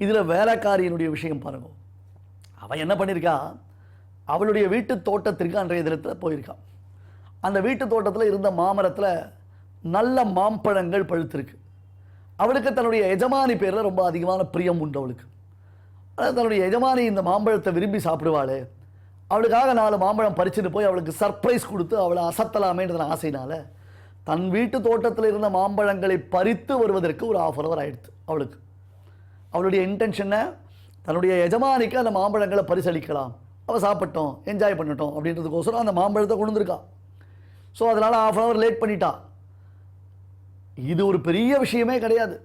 இதில் வேலைக்காரியினுடைய விஷயம் பாருங்க, அவள் என்ன பண்ணியிருக்கா, அவளுடைய வீட்டு தோட்டத்திற்கு அன்றைய தினத்தில் போயிருக்கான். அந்த வீட்டு தோட்டத்தில் இருந்த மாமரத்தில் நல்ல மாம்பழங்கள் பழுத்திருக்கு. அவளுக்கு தன்னுடைய எஜமானி பேரில் ரொம்ப அதிகமான பிரியம் உண்டு அவளுக்கு. அதாவது தன்னுடைய எஜமானி இந்த மாம்பழத்தை விரும்பி சாப்பிடுவாள், அவளுக்காக 4 மாம்பழம் பறிச்சுட்டு போய் அவளுக்கு சர்ப்ரைஸ் கொடுத்து அவளை அசத்தலாமேன்ற ஆசையினால தன் வீட்டு தோட்டத்தில் இருந்த மாம்பழங்களை பறித்து வருவதற்கு ஒரு 1/2 hour ஆகிடுது அவளுக்கு. அவளுடைய இன்டென்ஷனை தன்னுடைய எஜமானிக்கு அந்த மாம்பழங்களை பரிசளிக்கலாம், அவள் சாப்பிட்டோம் என்ஜாய் பண்ணிட்டோம் அப்படின்றதுக்கோசரம் அந்த மாம்பழத்தை கொண்டு வந்திருக்கா. ஸோ அதனால் 1/2 hour லேட் பண்ணிட்டா. இது ஒரு பெரிய விஷயமே கிடையாது.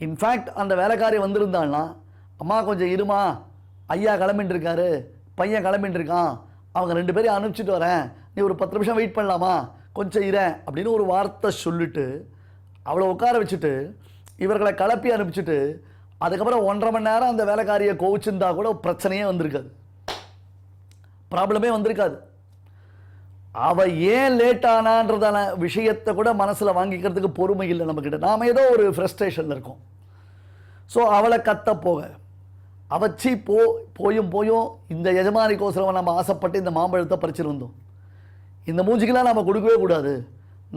இன்ஃபேக்ட் அந்த வேலைக்காரி வந்திருந்தாள்னா, அம்மா கொஞ்சம் இருமா, ஐயா கிளம்பிட்டு இருக்காரு, பையன் கிளம்பிட்டு இருக்கான், அவங்க 2 பேரையும் அனுப்பிச்சிட்டு வரேன், நீ ஒரு 10 நிமிஷம் வெயிட் பண்ணலாமா, கொஞ்சம் இரேன் அப்படின்னு ஒரு வார்த்தை சொல்லிட்டு அவளை உட்கார வச்சுட்டு இவர்களை கிளப்பி அனுப்பிச்சிட்டு அதுக்கப்புறம் 1.5 மணி நேரம் அந்த வேலைக்காரியை கோவிச்சிருந்தா கூட பிரச்சனையே வந்திருக்காது, ப்ராப்ளமே வந்திருக்காது. அவள் ஏன் லேட் ஆனான்றதான விஷயத்தை கூட மனசில் வாங்கிக்கிறதுக்கு பொறுமை இல்லை நம்மக்கிட்ட. நாம் ஏதோ ஒரு ஃப்ரஸ்ட்ரேஷனில் இருக்கோம். ஸோ அவளை கத்த போக அவச்சி போயும் இந்த எஜமானிக்கோசரம் நம்ம ஆசைப்பட்டு இந்த மாம்பழத்தை பறிச்சுட்டு வந்தோம், இந்த மூஞ்சிக்கெல்லாம் நம்ம கொடுக்கவே கூடாது,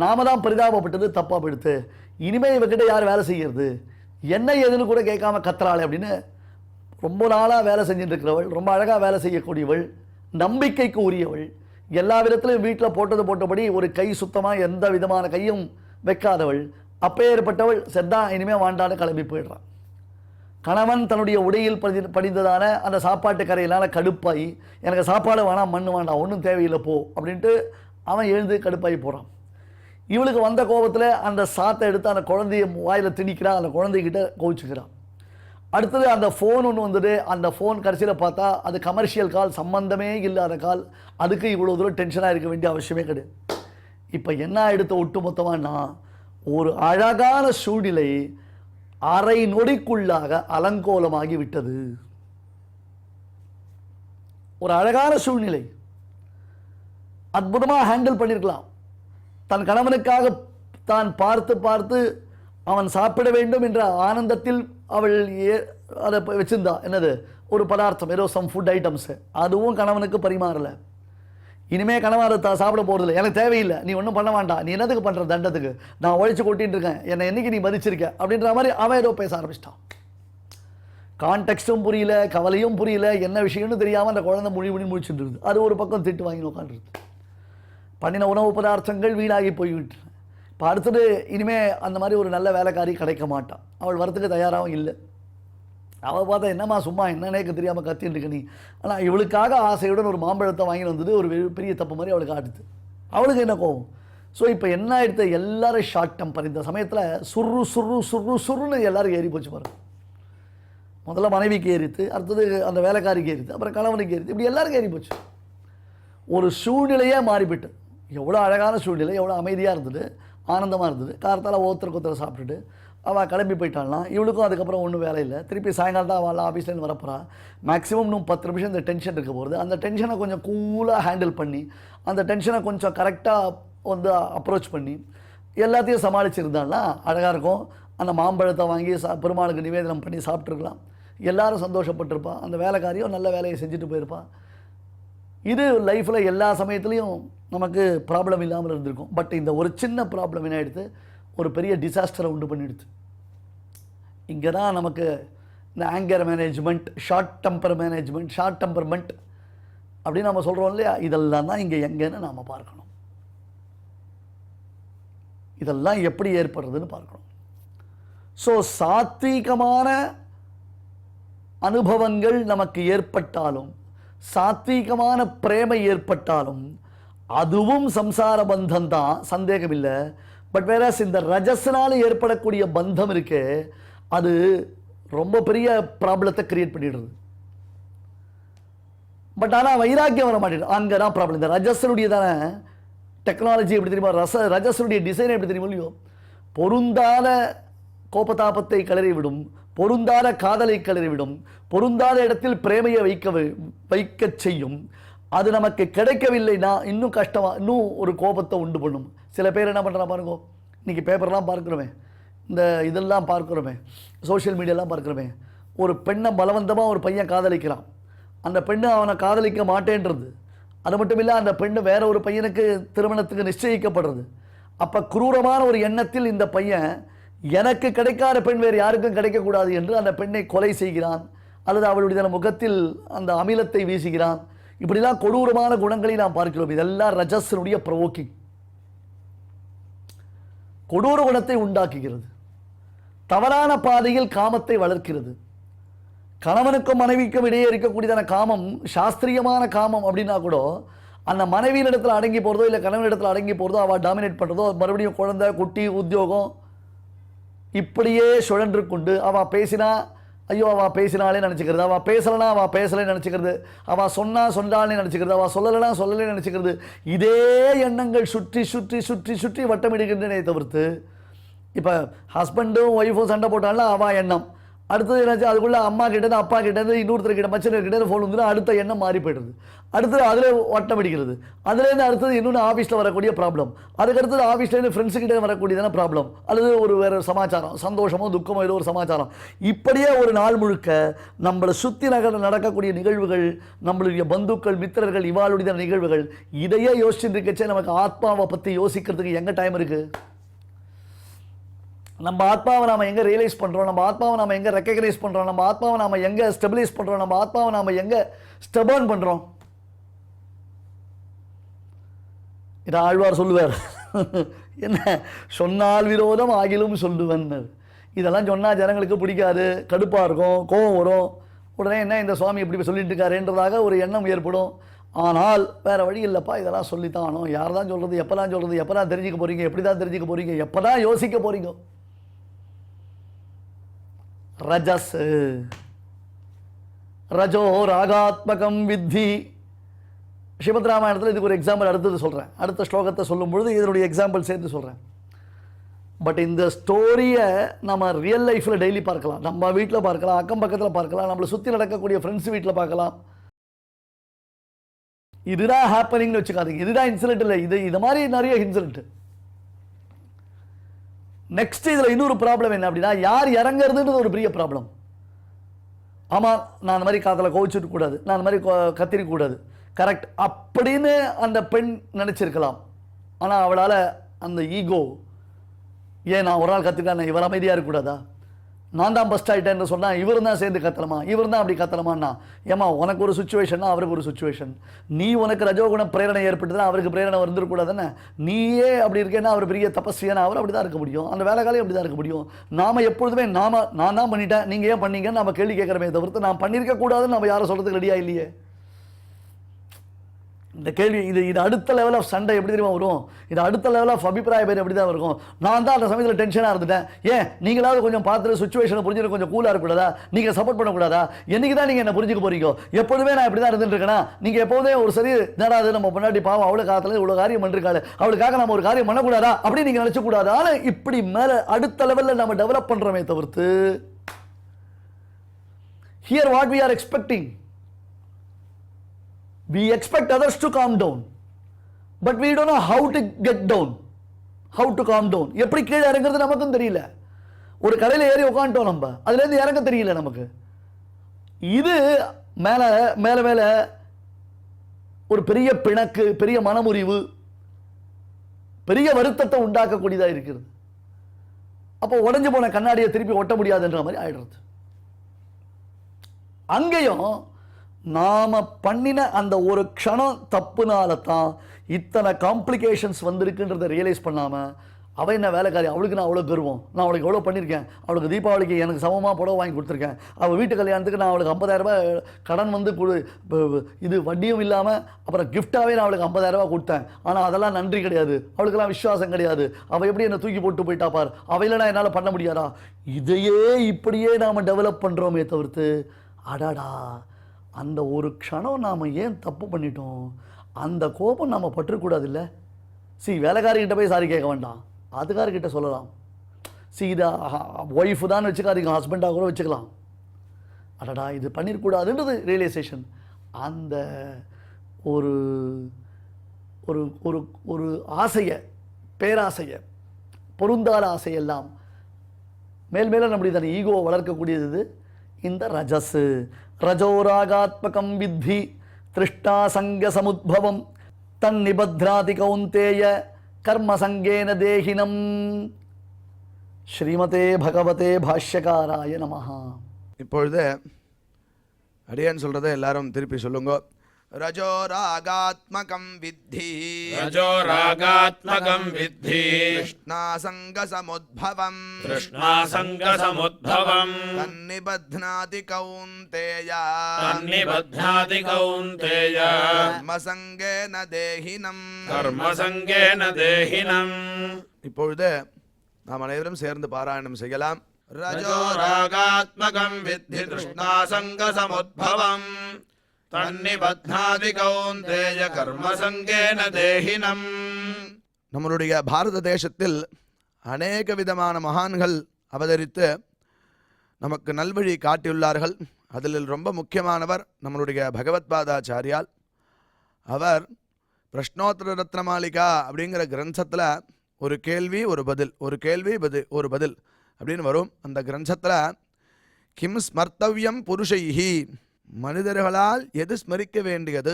நாம தான் பரிதாபப்பட்டது, தப்பாக போயிடுத்து, இனிமேல் இவக்கிட்ட யார் வேலை செய்கிறது, என்ன ஏதுன்னு கூட கேட்காம கத்துறாளே அப்படின்னு ரொம்ப நாளாக வேலை செஞ்சுட்டு இருக்கிறவள், ரொம்ப அழகாக வேலை செய்யக்கூடியவள், நம்பிக்கைக்கு உரியவள், எல்லா விதத்திலையும் வீட்டில் போட்டபடி ஒரு கை சுத்தமாக எந்த விதமான கையும் வைக்காதவள், அப்பேற்பட்டவள் செத்தா இனிமேல் வாண்டான்னு கிளம்பி போயிடுறான். கணவன் தன்னுடைய உடையில் படிந்ததான அந்த சாப்பாட்டு கரையிலான கடுப்பாகி எனக்கு சாப்பாடு வேணாம், மண் வேண்டாம், ஒன்றும் தேவையில்லை போ அப்படின்ட்டு அவன் எழுந்து கடுப்பாகி போகிறான். இவளுக்கு வந்த கோபத்தில் அந்த சாத்தை எடுத்து அந்த குழந்தைய வாயில் திணிக்கிறான், அந்த குழந்தைகிட்ட கோவிச்சுக்கிறான். அடுத்தது அந்த ஃபோன் ஒன்று வந்துட்டு அந்த ஃபோன் கடைசியில் பார்த்தா அது கமர்ஷியல் கால், சம்பந்தமே இல்லாத கால், அதுக்கு இவ்வளோ தூரம் டென்ஷனாக இருக்க வேண்டிய அவசியமே கிடையாது. இப்போ என்ன எடுத்த ஒட்டுமொத்தமானா ஒரு அழகான சூழ்நிலை அரை நொடிக்குள்ளாக அலங்கோலமாகி விட்டது. ஒரு அழகான சூழ்நிலை அற்புதமாக ஹேண்டில் பண்ணியிருக்கலாம். தன் கணவனுக்காக தான் பார்த்து அவன் சாப்பிட வேண்டும் என்ற ஆனந்தத்தில் அவள் அதை வச்சிருந்தா, என்னது ஒரு பதார்த்தம், ஏதோ சம் ஃபுட் ஐட்டம்ஸு, அதுவும் கணவனுக்கு பரிமாறலை. இனிமேல் கணவன் அதை சாப்பிட போகிறதில்ல, எனக்கு தேவையில்லை, நீ ஒன்றும் பண்ண வேண்டாம், நீ என்னதுக்கு பண்ணுற தண்டத்துக்கு, நான் உழைச்சி கொட்டின்னு இருக்கேன், என்னை என்னைக்கு நீ மதிச்சிருக்க அப்படின்ற மாதிரி அவன் ஏதோ பேச ஆரம்பிச்சிட்டான். கான்டெக்ஸ்டும் புரியல, கவலையும் புரியல, என்ன விஷயம்னு தெரியாமல் அந்த குழந்தை முடிச்சுட்டு இருக்குது. அது ஒரு பக்கம் திட்டு வாங்கி உட்காந்துருது. பண்ணின உணவு பதார்த்தங்கள் வீணாகி போய்விட்டு இப்போ அடுத்தது இனிமேல் அந்த மாதிரி ஒரு நல்ல வேலைக்காரி கிடைக்க மாட்டான். அவள் வரத்துக்கு தயாராகவும் இல்லை. அவள் பார்த்தா என்னம்மா சும்மா என்னன்னே தெரியாமல் கத்தின்னு இருக்க நீ, ஆனால் இவளுக்காக ஆசையுடன் ஒரு மாம்பழத்தை வாங்கி வந்தது ஒரு பெரிய தப்பு மாதிரி அவளுக்கு ஆடுது. அவளுக்கு என்ன கோவம். ஸோ இப்போ என்ன ஆகிடுது, எல்லோரும் ஷார்ட் டெம்பர். இந்த சமயத்தில் சுருன்னு எல்லோரும் ஏறி போச்சு பாருங்க. முதல்ல மனைவிக்கு ஏறித்து, அடுத்தது அந்த வேலைக்காரிக்கு ஏறித்து, அப்புறம் கணவனுக்கு ஏறித்து, இப்படி எல்லாருக்கும் ஏறி போச்சு. ஒரு சூழ்நிலையே மாறிவிட்டு, எவ்வளோ அழகான சூழ்நிலை, எவ்வளோ அமைதியாக இருந்தது, ஆனந்தமாக இருந்தது. காரத்தால் ஒருத்தருக்கு சாப்பிட்டுட்டு அவள் கிளம்பி போயிட்டாள்னா இவளுக்கும் அதுக்கப்புறம் ஒன்றும் வேலை இல்லை. திருப்பி சாயங்காலம் தான் அவள் ஆஃபீஸ்லேருந்து வரப்போறா. மேக்ஸிமம் இன்னும் 10 நிமிஷம் இந்த டென்ஷன் இருக்க போகிறது. அந்த டென்ஷனை கொஞ்சம் கூலாக ஹேண்டில் பண்ணி அந்த டென்ஷனை கொஞ்சம் கரெக்டாக வந்து அப்ரோச் பண்ணி எல்லாத்தையும் சமாளிச்சிருந்தாள்னா அழகாக இருக்கும். அந்த மாம்பழத்தை வாங்கி பெருமாளுக்கு நிவேதனம் பண்ணி சாப்பிட்ருக்கலாம், எல்லாரும் சந்தோஷப்பட்டிருப்பாள். அந்த வேலைக்காரியும் நல்ல வேலையை செஞ்சுட்டு போயிருப்பாள். இது லைஃப்பில் எல்லா சமயத்துலேயும் நமக்கு ப்ராப்ளம் இல்லாமல் இருந்திருக்கும். பட் இந்த ஒரு சின்ன ப்ராப்ளம் என்ன எடுத்து ஒரு பெரிய டிசாஸ்டரை உண்டு பண்ணிடுது. இங்கே தான் நமக்கு இந்த ஆங்கர் மேனேஜ்மெண்ட், ஷார்ட் டெம்பர்மெண்ட் அப்படின்னு நம்ம சொல்கிறோம் இல்லையா, இதெல்லாம் தான் இங்கே எங்கேன்னு நாம் பார்க்கணும். இதெல்லாம் எப்படி ஏற்படுறதுன்னு பார்க்கணும். ஸோ சாத்வீகமான அனுபவங்கள் நமக்கு ஏற்பட்டாலும், சாத்வீகமான பிரேமை ஏற்பட்டாலும் அதுவும் சம்சார பந்தம் தான், சந்தேகமில்லை. பட் வேற இந்த ரஜஸ்னால ஏற்படக்கூடிய பந்தம் இருக்கு, அது ரொம்ப பெரிய ப்ராப்ளத்தை கிரியேட் பண்ணிடுறது. பட் ஆனால் வைராக்கியம் வர மாட்டேங்குது, அங்கே தான் ப்ராப்ளம். இந்த ரஜஸ்னுடைய தானே டெக்னாலஜி எப்படி தெரியுமா, ரஜஸ்னுடைய டிசைன் எப்படி தெரியுமா இல்லையோ, பொருந்தாத கோபதாபத்தை கிளறிவிடும், பொருந்தாத காதலை கிளறிவிடும், பொருந்தாத இடத்தில் பிரேமையை வைக்க செய்யும். அது நமக்கு கிடைக்கவில்லைன்னா இன்னும் கஷ்டமாக, இன்னும் ஒரு கோபத்தை உண்டு பண்ணும். சில பேர் என்ன பண்ணுறா பாருங்க, இன்றைக்கி பேப்பர்லாம் பார்க்குறோமே, இந்த இதெல்லாம் பார்க்குறோமே, சோஷியல் மீடியாலாம் பார்க்குறோமே, ஒரு பெண்ணை பலவந்தமாக ஒரு பையன் காதலிக்கிறான், அந்த பெண்ணு அவனை காதலிக்க மாட்டேன்றது. அது மட்டும் இல்லை, அந்த பெண்ணு வேற ஒரு பையனுக்கு திருமணத்துக்கு நிச்சயிக்கப்படுறது. அப்போ குரூரமான ஒரு எண்ணத்தில் இந்த பையன் எனக்கு கிடைக்காத பெண் வேறு யாருக்கும் கிடைக்கக்கூடாது என்று அந்த பெண்ணை கொலை செய்கிறான், அல்லது அவளுடைய முகத்தில் அந்த அமிலத்தை வீசுகிறான். இப்படிலாம் கொடூரமான குணங்களை நாம் பார்க்கிறோம். இதெல்லாம் ரஜஸ்னுடைய ப்ரொவோக்கிங், கொடூர குணத்தை உண்டாக்குகிறது, தவறான பாதையில் காமத்தை வளர்க்கிறது. கணவனுக்கும் மனைவிக்கும் இடையே இருக்கக்கூடியதான காமம் சாஸ்திரியமான காமம் அப்படின்னா கூட அந்த மனைவியின் இடத்துல அடங்கி போகிறதோ இல்லை கணவன் இடத்துல அடங்கி போகிறதோ, அவள் டாமினேட் பண்ணுறதோ, மறுபடியும் குழந்தை குட்டி உத்தியோகம் இப்படியே சுழன்று கொண்டு அவள் பேசினா ஐயோ அவள் பேசினாலே நினச்சிக்கிறது, அவள் பேசலைனா அவள் பேசலே நினச்சிக்கிறது, அவள் சொன்னாலே நினச்சிக்கிறது, அவள் சொல்லலைனா சொல்லலே நினச்சிக்கிறது. இதே எண்ணங்கள் சுற்றி சுற்றி சுற்றி சுற்றி வட்டமிடுகின்றனே தவிர்த்து, இப்போ ஹஸ்பண்டும் ஒய்ஃபும் சண்டை போட்டாலும் அவள் எண்ணம், அடுத்தது என்னாச்சு, அதுக்குள்ளே அம்மா கிட்டேருந்து அப்பா கிட்டேருந்து இன்னொருத்தர்கிட்ட மச்சனர்கிட்ட ஃபோன் வந்து அடுத்த எண்ணம் மாறி போய்டுது. அடுத்தது அதில் வட்டம் அடிக்கிறது, அதுலேருந்து அடுத்தது இன்னொன்று ஆஃபீஸில் வரக்கூடிய ப்ராப்ளம், அதுக்கடுத்தது ஆஃபீஸ்லேருந்து ஃப்ரெண்ட்ஸுக்கிட்டே வரக்கூடியதான ப்ராப்ளம், அல்லது ஒரு வேறு சமாச்சாரம், சந்தோஷமோ துக்கமோ ஏதோ ஒரு சமாச்சாரம். இப்படியே ஒரு நாள் முழுக்க நம்மளை சுற்றி நடக்கக்கூடிய நிகழ்வுகள், நம்மளுடைய பந்துக்கள் மித்திரர்கள் இவாளுடைய நிகழ்வுகள், இதையே யோசிச்சுட்டு இருக்கச்சே நமக்கு ஆத்மாவை பற்றி யோசிக்கிறதுக்கு எங்கே டைம் இருக்குது? நம்ம ஆத்மாவை நாம் எங்கே ரியலைஸ் பண்ணுறோம், நம்ம ஆத்மாவை நாம் எங்கே ரெக்கக்னைஸ் பண்ணுறோம், நம்ம ஆத்மாவை நாம் எங்கே ஸ்டெபிலைஸ் பண்ணுறோம், நம்ம ஆத்மாவை நாம் எங்கே ஸ்டெபர்ன் பண்ணுறோம்? இதை ஆழ்வார் சொல்லுவார், என்ன சொன்னால் விரோதம் ஆகிலும் சொல்லுவன். இதெல்லாம் சொன்னால் ஜனங்களுக்கு பிடிக்காது, கடுப்பாக இருக்கும், கோபம் வரும், உடனே என்ன இந்த சுவாமி இப்படி சொல்லிட்டு இருக்காருன்றதாக ஒரு எண்ணம் ஏற்படும். ஆனால் வேறு வழி இல்லைப்பா, இதெல்லாம் சொல்லித்தானோ, யார் தான் சொல்கிறது, எப்போ தான் சொல்கிறது, எப்போ தான் தெரிஞ்சிக்க போகிறீங்க, எப்படி தான் தெரிஞ்சிக்க போகிறீங்க, எப்போ தான் யோசிக்க போகிறீங்க? ரஜஸ் ரஜோ ராகாத்மகம் வித்தி. ஸ்ரீமத் ராமாயணத்தில் இதுக்கு ஒரு எக்ஸாம்பிள் அடுத்தது சொல்கிறேன், அடுத்த ஸ்லோகத்தை சொல்லும் பொழுது இதனுடைய எக்ஸாம்பிள் சேர்த்து சொல்கிறேன். பட் இந்த ஸ்டோரியை நம்ம ரியல் லைஃப்பில் டெய்லி பார்க்கலாம், நம்ம வீட்டில் பார்க்கலாம், அக்கம் பக்கத்தில் பார்க்கலாம், நம்மளை சுற்றி நடக்கக்கூடிய ஃப்ரெண்ட்ஸ் வீட்டில் பார்க்கலாம். இதுதான் ஹேப்பனிங்னு வச்சுக்காதீங்க, இதுதான் இன்சிடென்ட் இல்லை, இது மாதிரி நிறைய இன்சிடென்ட். நெக்ஸ்ட் இதில் இன்னொரு ப்ராப்ளம் என்ன அப்படின்னா, யார் இறங்குறதுன்றது ஒரு பெரிய ப்ராப்ளம். ஆமாம், நான் அந்த மாதிரி காதில் கோவிச்சுட்டு கூடாது, நான் அந்த மாதிரி கத்திரிக்கூடாது, கரெக்ட் அப்படின்னு அந்த பெண் நினச்சிருக்கலாம். ஆனால் அவளால் அந்த ஈகோ, ஏன் நான் ஒரு நாள் கத்திட்டேன், இவர் அமைதியாக இருக்கக்கூடாதா, நான் தான் பஸ்ட் ஆகிட்டேன்னு சொன்னால் இவர் தான் சேர்ந்து கத்தலமா, இவர் தான் அப்படி கத்தலமான்னா, ஏமா உனக்கு ஒரு சுச்சுவேஷன்னா அவருக்கு ஒரு சுச்சுவேஷன், நீ உனக்கு ரஜோகுண பிரேரணை ஏற்பட்டுதுன்னா அவருக்கு பிரேரணை வந்துருக்கூடாதுன்னு, நீயே அப்படி இருக்கேன்னா அவர் பெரிய தபஸ்வியான அவர் அப்படி தான் இருக்க முடியும், அந்த வேலைக்காலையும் அப்படி தான் இருக்க முடியும். நாம் எப்பொழுதுமே நான் தான் பண்ணிட்டேன் நீங்கள் ஏன் பண்ணீங்கன்னு நம்ம கேள்வி கேட்குறமே தவிர்த்து நான் பண்ணியிருக்க கூடாதுன்னு நம்ம யாரும் சொல்கிறதுக்கு ரெடியாக இல்லையே. இந்த கேள்வி இது அடுத்த லெவல் ஆஃப் சண்டை எப்படி தெரியுமா வரும், இது அடுத்த லெவல் ஆஃப் அபிப்பிராய பேர் எப்படி தான் இருக்கும். நான் தான் அந்த சமயத்தில் டென்ஷனாக இருந்துட்டேன், ஏன் நீங்களாவது கொஞ்சம் பார்த்துட்டு சுச்சுவேஷனை புரிஞ்சுட்டு கொஞ்சம் கூலாக இருக்கக்கூடாதா, நீங்கள் சப்போர்ட் பண்ணக்கூடாதா, என்றைக்கு தான் நீங்கள் என்ன புரிஞ்சுக்க போறீங்க, எப்பொழுதுமே நான் இப்படி தான் இருந்துட்டு இருக்கேன்னா, நீங்கள் எப்போதே ஒரு சரி நேராது நம்ம முன்னாடி பாவம் அவ்வளோ காலத்தில் இவ்வளோ காரியம் பண்ணிருக்காரு, அவளுக்காக நம்ம ஒரு காரியம் பண்ணக்கூடாதா அப்படின்னு நீங்கள் நினச்சக்கூடாது. ஆனால் இப்படி மேலே அடுத்த லெவலில் நம்ம டெவலப் பண்ணுறோமே தவிர்த்து, here what we are expecting, we expect others to calm down, but we don't know how to get down, how to calm down. எப்படி கீழே இறங்குறது நமக்கும் தெரியல. ஒரு கடையில் ஏறி உட்காந்துட்டோம், நம்ம அதுலேருந்து இறங்க தெரியல நமக்கு. இது மேலே மேலே மேலே ஒரு பெரிய பிணக்கு, பெரிய மனமுறிவு, பெரிய வருத்தத்தை உண்டாக்கக்கூடியதாக இருக்கிறது. அப்போ உடஞ்சு போன கண்ணாடியை திருப்பி ஒட்ட முடியாதுன்ற மாதிரி ஆயிடுறது. அங்கேயும் நாம பண்ணின அந்த ஒரு க்ஷணம் தப்புனால தான் இத்தனை காம்ப்ளிகேஷன்ஸ் வந்திருக்குன்றதை ரியலைஸ் பண்ணாமல் அவள் என்ன வேலைக்காரி, அவளுக்கு நான் அவ்வளோ கர்வம், நான் அவளுக்கு எவ்வளோ பண்ணியிருக்கேன், அவளுக்கு தீபாவளிக்கு எனக்கு சமமாக புடவை வாங்கி கொடுத்துருக்கேன், அவள் வீட்டு கல்யாணத்துக்கு நான் அவளுக்கு 50,000 ரூபாய் கடன் வந்து இது வட்டியும் இல்லாமல் அப்புறம் கிஃப்டாகவே நான் அவளுக்கு 50,000 ரூபாய் கொடுத்தேன். ஆனால் அதெல்லாம் நன்றி கிடையாது, அவளுக்கெல்லாம் விசுவாசம் கிடையாது, அவள் எப்படி என்னை தூக்கி போட்டு போயிட்டா பார், அவையிலனா என்னால் பண்ண முடியாதா? இதையே இப்படியே நாம் டெவலப் பண்ணுறோமே தவிர்த்து, அடாடா அந்த ஒரு க்ஷணம் நாம் ஏன் தப்பு பண்ணிட்டோம், அந்த கோபம் நாம் பற்றக்கூடாது இல்லை. வேலைக்காரிக்கிட்ட போய் சாரி கேட்க வேண்டாம், அதுக்காரர்கிட்ட சொல்லலாம். இதை ஒய்ஃபு தான் வச்சுக்காதீங்க, ஹஸ்பண்டாக கூட வச்சுக்கலாம். அடடா இது பண்ணிடக்கூடாதுன்றது ரியலைசேஷன். அந்த ஒரு ஒரு ஒரு ஒரு ஆசையை, பேராசையை, பொருந்தாத ஆசையெல்லாம் மேல் மேலே நம்முடைய தன் ஈகோவை வளர்க்கக்கூடியது இந்த ரஜஸு. ரஜோராகாத்மகம் வித்தி திருஷ்டா சங்க சமுத்பவம் தன் நிபத்ராதி கௌந்தேய கர்மசங்கேன தேகினம். ஸ்ரீமதே பகவதே பாஷ்யகாராய நமஹ. இப்பொழுது அடியேன் சொல்றதை எல்லாரும் திருப்பி சொல்லுங்க. ரஜோ ராகாத்மகம் வித்தி, ரஜோ ராகாத்மகம் வித்தி, கிருஷ்ணாசங்க சமுத்பவம், கிருஷ்ணாசங்க சமுத்பவம், தன்னிபத்னாதி கௌந்தேய, தன்னிபத்னாதி கௌந்தேய, கர்மசங்கேன தேஹினம், கர்மசங்கேன தேஹினம். இப்பொழுது நாம் அனைவரும் சேர்ந்து பாராயணம் செய்யலாம். ரஜோ ராகாத்மகம் வித்தி கிருஷ்ணாசங்க சமுத்பவம் தன்னிபத்னாதி கௌந்தேய கர்மசங்கேன தேஹினம். நம்மளுடைய பாரத தேசத்தில் அநேக விதமான மகான்கள் அவதரித்து நமக்கு நல்வழி காட்டியுள்ளார்கள். அதில் ரொம்ப முக்கியமானவர் நம்மளுடைய பகவத்பாதாச்சாரியால். அவர் பிரஷ்னோத்தர ரத்னமாளிகா அப்படிங்கிற கிரந்தத்தில் ஒரு கேள்வி ஒரு பதில், ஒரு கேள்வி ஒரு பதில் அப்படின்னு வரும். அந்த கிரந்தத்தில் கிம் ஸ்மர்த்தவ்யம் புருஷைஹி, மனிதர்களால் எது ஸ்மரிக்க வேண்டியது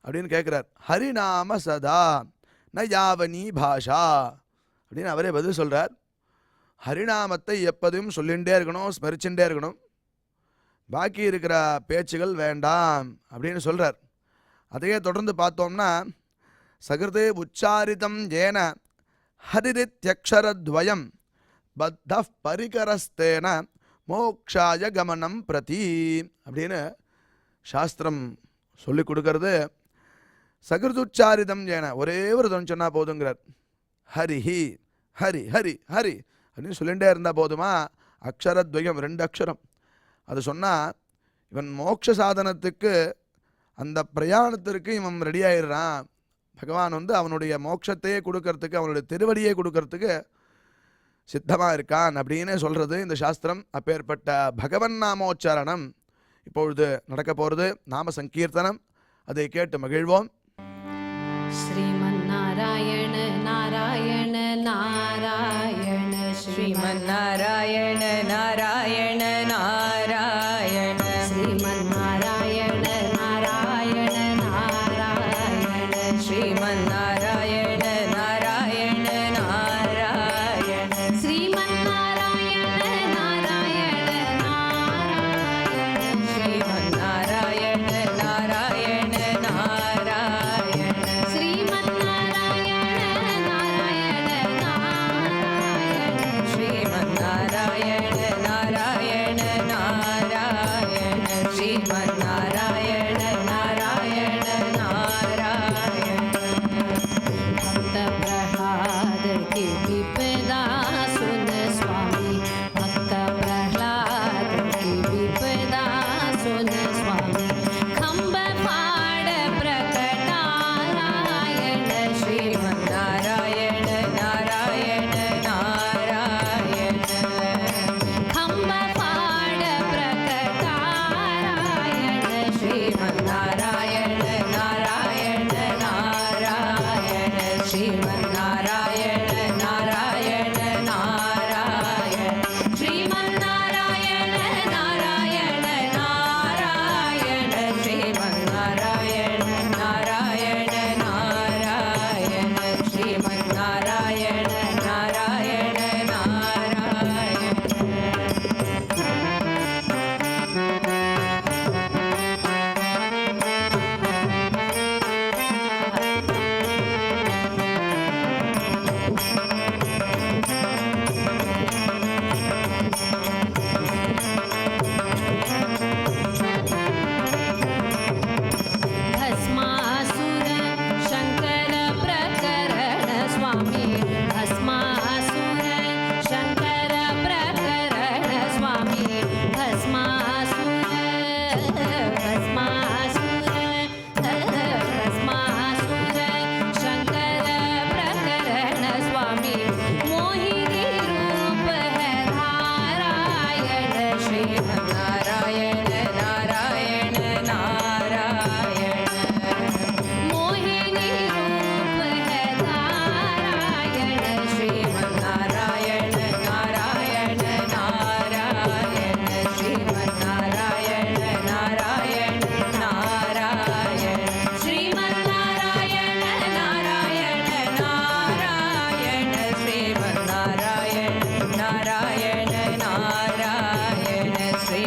அப்படின்னு கேட்குறார். ஹரிநாம சதா ந யாவனி பாஷா அப்படின்னு அவரே பதில் சொல்கிறார். ஹரிநாமத்தை எப்போதும் சொல்லிகிட்டே இருக்கணும், ஸ்மரிச்சுட்டே இருக்கணும், பாக்கி இருக்கிற பேச்சுகள் வேண்டாம் அப்படின்னு சொல்கிறார். அதையே தொடர்ந்து பார்த்தோம்னா சகிருதே உச்சாரிதம் ஏன ஹரிதித்யக்ஷரத்வயம் பத்த பரிகரஸ்தேன மோக்ஷாய கமனம் பிரதி அப்படின்னு சாஸ்திரம் சொல்லி கொடுக்கறது. சகிருதுச்சாரிதம் ஏன ஒரே ஒரு தொன் சொன்னால் போதுங்கிறார். ஹரிஹி ஹரி ஹரி ஹரி அப்படின்னு சொல்லிகிட்டே இருந்தால் போதுமா? அக்ஷரத்வயம் 2 அக்ஷரம் அது சொன்னால் இவன் மோட்ச சாதனத்துக்கு அந்த பிரயாணத்திற்கு இவன் ரெடி ஆயிடுறான். பகவான் அவனுடைய மோட்சத்தையே கொடுக்கறதுக்கு, அவனுடைய திருவடியை கொடுக்கறதுக்கு சித்தமாக இருக்கான் அப்படின்னு சொல்கிறது இந்த சாஸ்திரம். அப்பேற்பட்ட பகவன் நாமோச்சாரணம் இப்பொழுது நடக்க போகிறது. நாம சங்கீர்த்தனம், அதை கேட்டு மகிழ்வோம். ஸ்ரீமன் நாராயண நாராயண நாராயண, ஸ்ரீமன் நாராயண நாராயண நாராயண, ஸ்ரீமன் நாராயண நாராயண நாராயண, ஸ்ரீமன் நாராயண நாராயண நாராயண, ஸ்ரீமன் நாராயண நாராயண நாராயண, ஸ்ரீமன் நாராயண நாராயண நாராயண, ஸ்ரீமன் நாராயண நாராயண நாராயண, ஸ்ரீமன் நாராயண நாராயண श्रीमन्नारायण नारायण नारायण मोहिनी रूप है नारायण श्रीमन्नारायण नारायण नारायण श्रीमन्नारायण नारायण नारायण श्रीमन्नारायण नारायण नारायण श्रीमन्नारायण नारायण नारायण श्री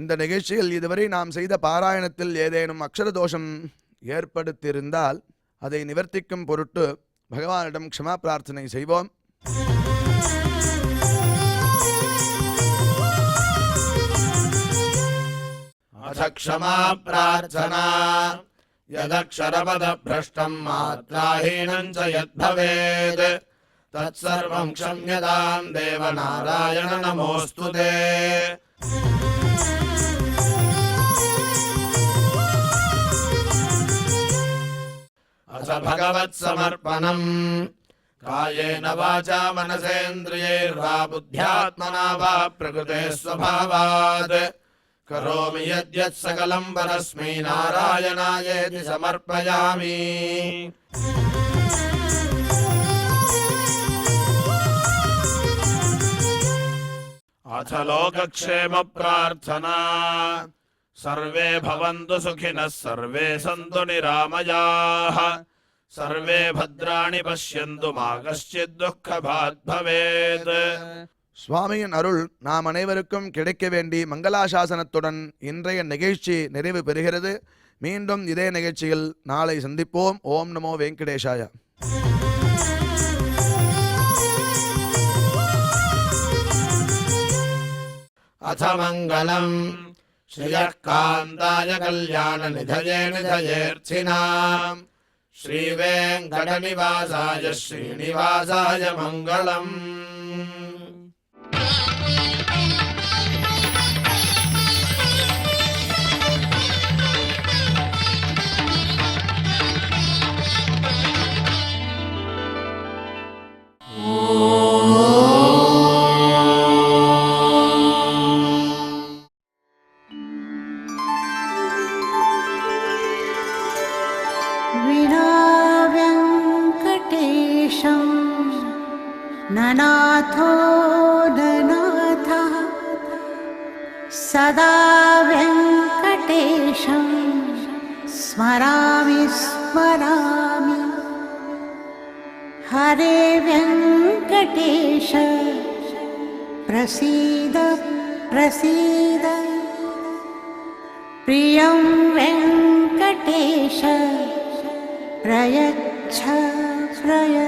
இந்த நிகழ்ச்சியில் இதுவரை நாம் செய்த பாராயணத்தில் ஏதேனும் அக்ஷர தோஷம் ஏற்படுத்தியிருந்தால் அதை நிவர்த்திக்கும் பொருட்டு பகவானிடம் க்ஷமா பிரார்த்தனை செய்வோம். अथ क्षमा प्रार्थना यदक्षरपदभ्रष्टम् मात्राहीनम् च यद्भवेत् तत्सर्वम् क्षम्यताम् देवनारायण नमोऽस्तु ते। अथ भगवत्समर्पणम् कायेन वाचा मनसेन्द्रियैर्वा बुद्ध्यात्मना वा प्रकृते स्वभावात् करोमि यद्यत् सकलं परस्मै नारायणायेति समर्पयामि। अथ लोकक्षेम प्रार्थना सर्वे भवन्तु सुखिनः सर्वे सन्तु निरामयाः सर्वे भद्राणि पश्यन्तु मा कश्चित् दुःखभाग् भवेत्। சுவாமியின் அருள் நாம் அனைவருக்கும் கிடைக்க வேண்டி மங்களாசாசனத்துடன் இன்றைய நிகழ்ச்சி நிறைவு பெறுகிறது. மீண்டும் இதே நிகழ்ச்சியில் நாளை சந்திப்போம். ஓம் நமோ வெங்கடேஷாய. अथ मङ्गलम् श्रियः कान्ताय कल्याणनिधये निधयेऽर्थिनाम् श्रीवेङ्कटनिवासाय श्रीनिवासाय मङ्गलम्। विनाव्यङ्कटेशं ननाथो ननाथः सदा व्यङ्कटेशं स्मरामि स्मरामि। हरे व्यङ्कटेश प्रसीद प्रसीद प्रियं वेङ्कटेश प्रयच्छ प्रयच्छ।